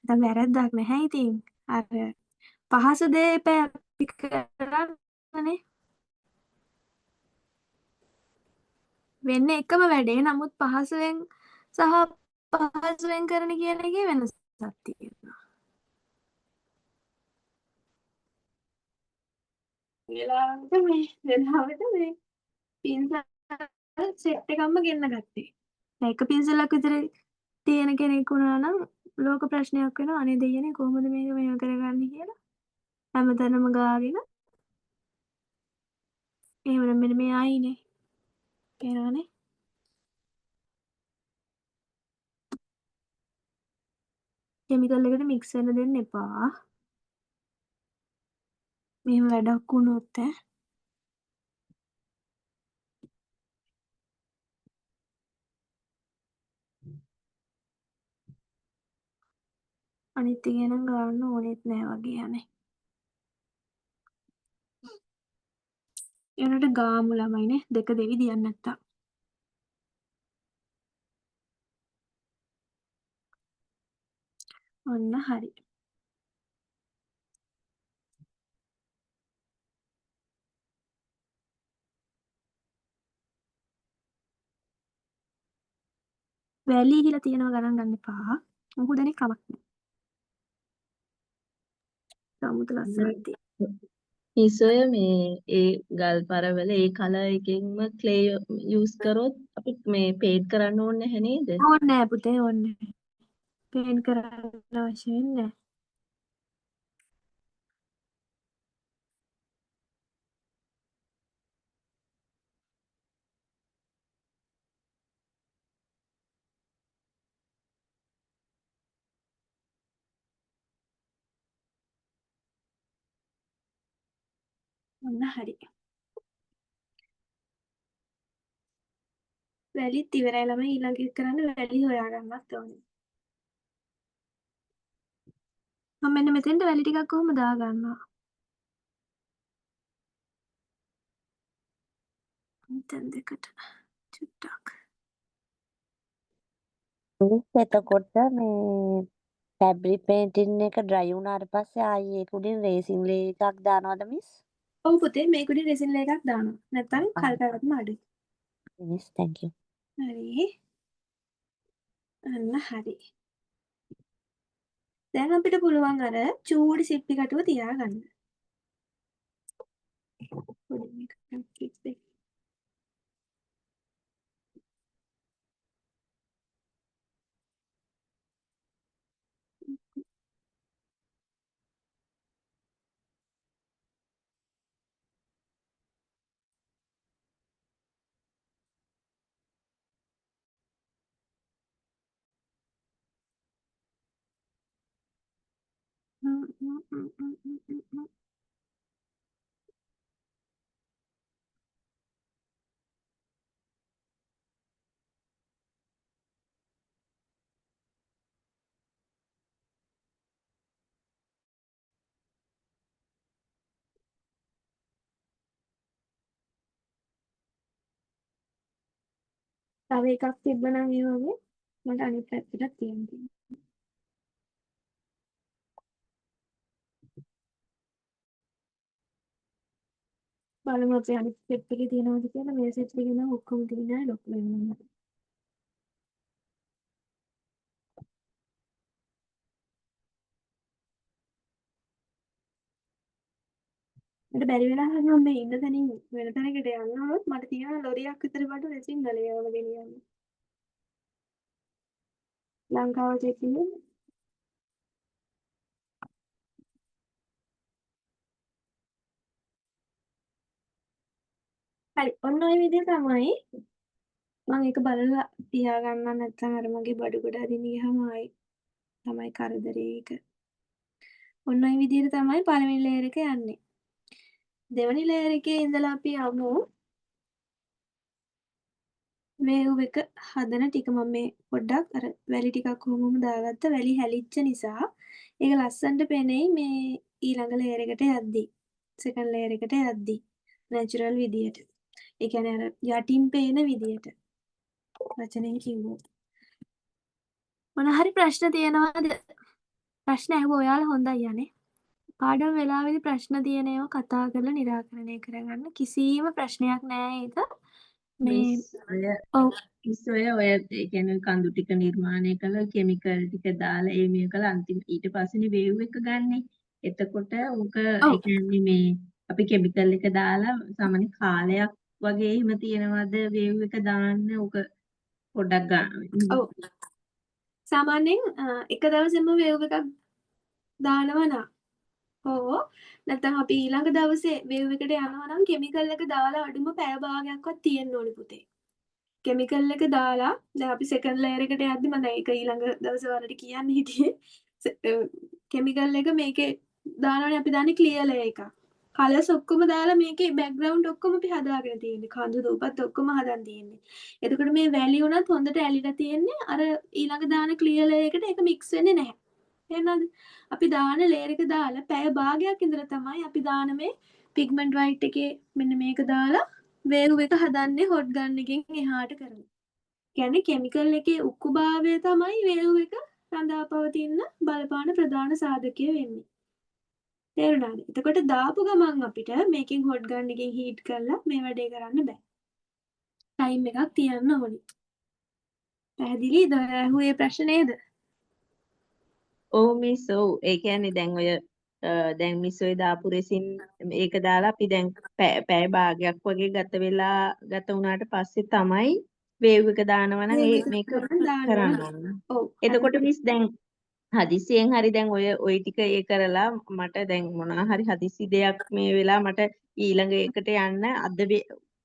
දැන් වැරද්දක් නැහැ ඉතින්. අර පහසු දේ අපි කරන්නේ වෙන්නේ එකම වැඩේ. නමුත් පහසුවෙන් සහ පහසුවෙන් කරන කියන එකේ වෙනසක් තියෙනවා. වෙලාවට මේ පින්සල් සෙට් එකක්ම ගෙන්න ගත්තේ. එක පින්සලක් විතර තියෙන කෙනෙක් වුණා නම් ලෝක ප්‍රශ්නයක් වෙනවා. අනේ දෙයනේ කොහොමද මේක මෙහෙම කරගන්නේ කියලා. හැමතැනම ගාගෙන එහෙම මෙන්න මේ ආයිනේ. පේනවනේ. කෙමිකල් එකට මික්ස් වෙන්න දෙන්න එපා. මෙහෙම වැඩක් වුණොත් අනිත් එක නම් ගන්න ඕනෙත් නෑ වගේ යන්නේ. ඒනට ගාමු ළමයිනේ දෙක දෙවිදියක් නැත්තම්. ඔන්න හරි. වැලි කියලා තියෙනවා ගණන් ගන්න එපා. මොකද දෙනෙක් කමක් නෑ. සමුත ලස්සනක් තියෙනවා. මිස් ඔය මේ ඒ ගල් පරවල ඒ කලර් එකෙන්ම ක්ලේ යූස් කරොත් අපි මේ පේන්ට් කරන්න ඕනේ නැහැ නේද? ඕනේ නෑ පුතේ ඕනේ නෑ. පේන් කරන්න අවශ්‍ය වෙන්නේ නෑ. ඔන්න හරි. වැලිත් ඉවරයි ළමයි ඊළඟ එක කරන්න වැලි හොයාගන්නත් ඕනේ. මම මෙන්න මෙතෙන්ට වැලි ටිකක් කොහොම දාගන්නවා. මෙතෙන් දෙකට චුට්ටක්. එතකොට මේ ෆැබ්‍රික් පේන්ටින් එක ඩ්‍රයි වුණාට පස්සේ ආයේ ඒක උඩින් රේසින් ලේ එකක් දානවද මිස්? ඔව් පුතේ මේක උඩින් රෙසින් ලේ එකක් දානවා. නැත්නම් කල් පැවැත්ම අඩුයි. Miss thank you. හරි. අන්න හරි. දැන් අපිට පුළුවන් අර චූටි සිප්පි කටුව තියාගන්න. පොඩි මේක කිප් එක. තව එකක් තිබ්බනම් ඒ වගේ මට අනිත් පැත්තට තියන්න තියෙනවා. බලමු අපි අනිත් සෙට් එකේ තියෙනවද කියලා. මේ සෙට් එකේ නම් ඔක්කොම තියෙනවා ලොකු වෙනවා. මට බැරි වෙලා හරිනම් මේ ඉන්න තැනින් වෙන තැනකට යන්න වුණොත් මට තියෙන ලොරියක් විතර බඩු රෙසින් ගලේ වල ගෙනියන්න. ලංකාවට එක්කනේ. හරි ඔන්න ඔය විදිහ තමයි මම ඒක බලලා තියාගන්න නැත්නම් අර මගේ බඩු ගොඩ අදින්න ගියාම ආයි තමයි කරදරේ ඒක. ඔන්න ඔය විදිහට තමයි පළවෙනි ලේයර් එක යන්නේ. දෙවෙනි ලේයර් එකේ ඉඳලා අපි යමු වේව් එක හදන ටික. මම මේ පොඩ්ඩක් අර වැලි ටිකක් කොහොමම දාගත්ත. වැලි හැලිච්ච නිසා ඒක ලස්සනට පෙනෙයි මේ ඊළඟ ලේයර් එකට යද්දි. සෙකන්ඩ් ලේයර් එකට යද්දි නැචරල් විදියට. ඒ කියන්නේ අර යටින් පේන විදියට. වචනෙන් කිව්වොත්. මොන හරි ප්‍රශ්න තියෙනවද? ප්‍රශ්න ඇහුව ඔයාලා හොඳයි යන්නේ. පාඩම් වෙලාවේදී ප්‍රශ්න තියෙන ඒවා කතා කරලා निराකරණය කරගන්න. කිසිම ප්‍රශ්නයක් නෑ ඒක. මේ මිස් ඔය ඔව් ඔය ඒ කියන්නේ කඳු ටික නිර්මාණය කළ කිමිකල් ටික දාලා ඒ මේ කළ අන්තිම ඊට පස්සේනේ වේව් එක ගන්නෙ. එතකොට උක ඒ කියන්නේ මේ අපි කිමිකල් එක දාලා සාමාන්‍ය කාලයක් වගේ එහෙම තියෙනවද වේව් එක දාන්න උක පොඩ්ඩක් ගන්න. ඔව් සාමාන්‍යයෙන් එක දවසෙම වේව් එකක් දානවා නම් ඔව් නැත්නම් අපි ඊළඟ දවසේ වේව් එකට යනවා නම් කිමිකල් එක දාලා අඩුම පැය භාගයක්වත් තියෙන්න ඕනේ පුතේ. කෙමිකල් එක දාලා දැන් අපි සෙකන්ඩ් ලේයර් එකට යද්දි මම ඒක ඊළඟ දවසේ වලට කියන්න හිටියේ කෙමිකල් එක මේකේ දානවනේ අපි දාන්නේ ක්ලියර් ලේයර් එක. කලර්ස් ඔක්කොම දාලා මේකේ බෑග්ග්‍රවුන්ඩ් ඔක්කොම අපි හදාගෙන තියෙන්නේ. කඳු දූපත් ඔක්කොම හදන් තියෙන්නේ. එතකොට මේ වැලි උනත් හොඳට ඇලිලා තියෙන්නේ. අර ඊළඟ දාන ක්ලියර් ලේයර් එකට ඒක මික්ස් වෙන්නේ නැහැ. එහෙනවද? අපි දාන ලේයර් එක දාලා පැය භාගයක් ඉඳලා තමයි අපි දාන මේ පිග්මන්ට් වයිට් එකේ මෙන්න මේක දාලා වේව් එක හදන්නේ හොට් ගන් එකෙන් එහාට කරමු. කියන්නේ කෙමිකල් එකේ උක්කුභාවය තමයි වේව් එක රඳා පවතින බලපාන ප්‍රධාන සාධකය වෙන්නේ. තේරුණාද? එතකොට දාපු ගමන් අපිට මේකෙන් හොට් ගන් එකෙන් හීට් කරලා මේ වැඩේ කරන්න බෑ. ටයිම් එකක් තියන්න ඕනි. පැහැදිලිද? ඇහුවේ ප්‍රශ්න නේද? ඔව් මිස් ඔව් ඒ කියන්නේ දැන් ඔය දැන් මිස් ඔය දාපු රෙසින් ඒක දාලා අපි දැන් පැය භාගයක් වගේ ගත වුණාට පස්සේ තමයි වේව් එක දානවා නම් වේව් ඒ එක මේක දාන්න කරන්න ඕන. ඕන. ඔව්. එතකොට මිස් දැන් හදිසියෙන් හරි දැන් ඔය ටික ඒ කරලා මට දැන් මොනවා හරි හදිසි දෙයක් මේ වෙලා මට ඊළඟ එකට යන්න අද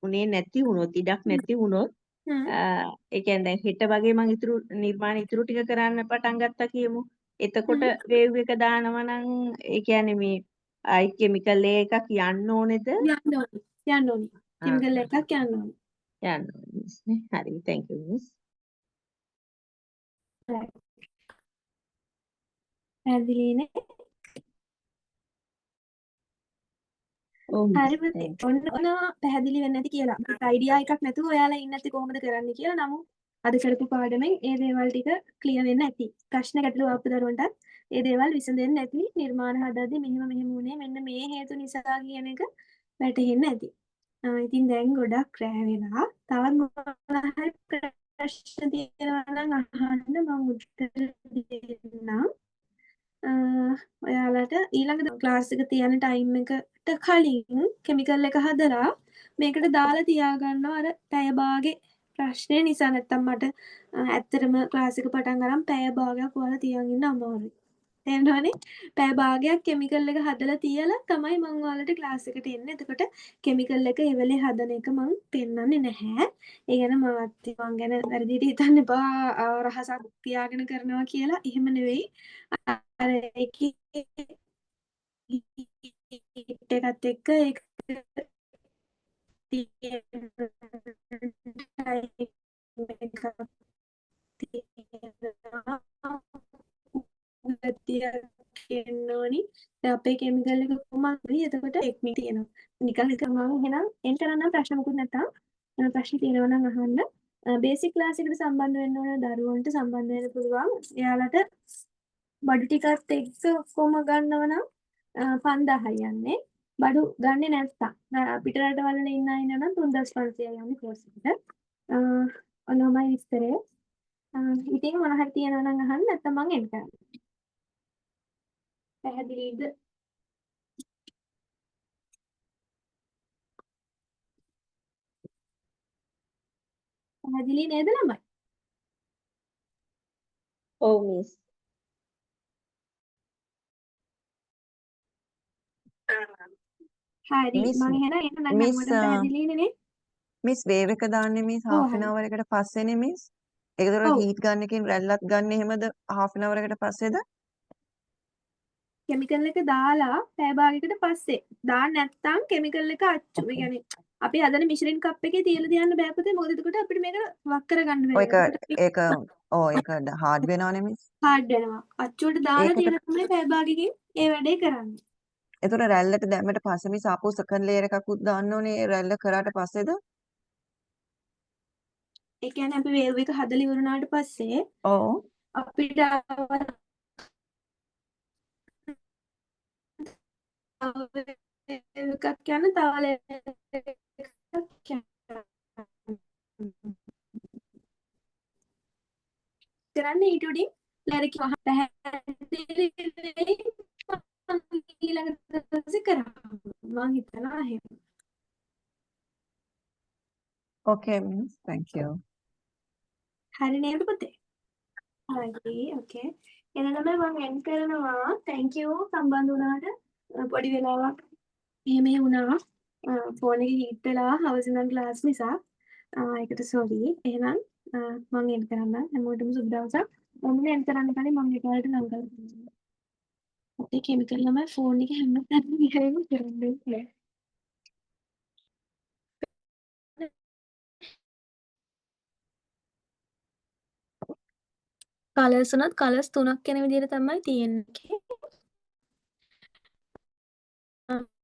උනේ නැති වුණොත් ඉඩක් නැති වුණොත් ඒ කියන්නේ දැන් හෙට වගේ මම ඉතුරු නිර්මාණ ඉතුරු ටික කරන්න පටන් ගත්තා කියමු. එතකොට වේව් එක දානවා නම් ඒ කියන්නේ මේ ආයි කෙමිකල් එකක් යන්න ඕනේද? යන්න ඕනි. යන්න ඕනි. කෙමිකල් එකක් යන්න ඕනි. යන්න ඕනේ මිස් නේ. හරි thank you මිස්. පැහැදිලිනේ? ඔව් මිස්. හරි පුතේ. ඔන්න පැහැදිලි වෙන්නේ නැති කියලා. අයිඩියා එකක් නැතුව ඔයාලා ඉන්නේ නැති කොහොමද කරන්නේ කියලා නමුත් අද කරපු පාඩමෙන් ඒ දේවල් ටික ක්ලියර් වෙන්න ඇති. ප්‍රශ්න ගැටළු ආපු දරුවන්ටත් ඒ දේවල් විසඳෙන්න ඇති. නිර්මාණ හදද්දී මෙහෙම වුණේ මෙන්න මේ හේතු නිසා කියන එක වැටහෙන්න ඇති. ඉතින් දැන් ගොඩක් රෑ වෙලා. තවත් මොනවා හරි ප්‍රශ්න තියෙනවා නම් අහන්න මම උත්තර දෙන්නම්. ඔයාලට ඊළඟ ක්ලාස් එක තියන ටයිම් එකට කලින් කෙමිකල් එක හදලා මේකට දාලා තියාගන්නවා අර පැය භාගේ ප්‍රශ්නය නිසා නැත්තම් මට ඇත්තටම ක්ලාස් එක පටන් අරන් පැය භාගයක් ඔයාලා තියන් ඉන්න අමාරුයි. තේරෙනවනේ? පැය භාගයක් කෙමිකල් එක හදලා තියලා තමයි මම ඔයාලට ක්ලාස් එකට එන්නේ. එතකොට කෙමිකල් එක ඒ වෙලේ හදන එක මම පෙන්වන්නේ නැහැ. ඒ ගැන මම ගැන වැරදිට හිතන්න එපා රහසක් තියාගෙන කරනවා කියලා. එහෙම නෙවෙයි. අර එකේ එකත් එක්ක ඒක ඕනි. අපේ කෙමිකල් එක කොහොමද? එතකොට ටෙක්නික් තියෙනවා. නිකන් මම එහෙනම් එන්ටර් කරන්න ප්‍රශ්න මොකුත් නැත්තම් ප්‍රශ්න තියෙනවා නම් අහන්න. බේසික් ක්ලාස් එකට සම්බන්ධ වෙන්න ඕන දරුවන්ට සම්බන්ධ වෙන්න පුළුවන්. එයාලට බඩු ටිකත් එක්ක ඔක්කොම ගන්නව නම් 5000යි යන්නේ. බඩු ගන්නෙ නැත්තම් පිට රටවල ඉන්න අය නම් 3500යි යන්නේ කෝස් එකට. ඔන්නමයි විස්තරය. ඉතින් මොන හරි තියෙනවා නම් අහන්න නැත්නම් මම එන්න කරනවා. පැහැදිලිද? පැහැදිලි නේද ළමයි? ඔව් මිස්. හරි මිස් මම එහෙනම් එන්න නම් මිස් හැමෝටම පැහැදිලිනේ නේ? මිස් වේව් එක දාන්නේ මිස් ඔව් half an හරි. hour එකකට පස්සේනේ මිස්. ඒකතර ඔව් හීට් ගන්න එකෙන් රැල්ලත් ගන්න එහෙමද half an hour එකට පස්සේද? කෙමිකල් එක දාලා පැය භාගයකට පස්සේ දාන්න නැත්නම් කෙමිකල් එක අච්චු. ඒ කියන්නේ අපි හදන මිශ්‍රීන් කප් එකේ තියලා තියන්න බෑ පුතේ. මොකද එතකොට අපිට මේක වක් කරගන්න ඔය බැහැ. එතකොට ඒක ඒක හાર્ඩ් වෙනවනේ මිස්. හાર્ඩ් වෙනවා. අච්චුවට දාලා ඒකට තියලා තමයි පැය භාගයකින් ඒ වැඩේ කරන්නේ. ඒතර රැල්ලට දැම්මට පස්සේ මිස් ආපහු සෙකන්ඩ් ලේයර් එකකුත් දාන්න ඕනේ ඒ රැල්ල කරාට පස්සේද? ඒ කියන්නේ අපි වේව් එක හදලා ඉවරුනාට පස්සේ ඔව්. අපිට එකක් යන තව එකක් කරන්නේ ඊට උඩින් ලැරකි වහ පැහැදිලි ඊළඟ දවසේ කරා මම හිතනවා එහෙම. Okay miss. Thank you. හරි නේද පුතේ? හරි ඕකේ. එහෙනම් මම එන්ඩ් කරනවා. thank you සම්බන්ධ වුණාට පොඩි වෙලාවක් එහෙම වුණා. ෆෝන් එක හීට් වෙලා හවස ඉඳන් ක්ලාස් නිසා. ඒකට සෝරි. එහෙනම් මම එන්ඩ් කරන්නම්. හැමෝටම සුබ දවසක්. මම එන්ඩ් කරන්න කලින් මම එකවලට නම් කරලා අපේ කෙමිකල් ළමයි ෆෝන් එක හැමදාම ගිහම කරන්නේ. කලර්ස් උනත් කලර්ස් 3ක් වෙන විදිහට තමයි තියෙන්නේ.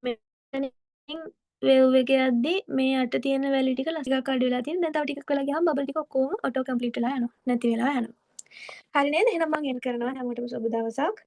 මෙතනින් වේව් එක යද්දී මේ යට තියෙන වැලි ටික ටිකක් අඩු වෙලා තියෙන. දැන් තව ටිකක් වෙලා ගියාම බබල් ටික ඔක්කොම ඔටෝ කම්ප්ලීට් වෙලා යනවා. නැති වෙලා යනවා. හරි නේද? එහෙනම් මම එන්ඩ් කරනවා. හැමෝටම සුබ දවසක්.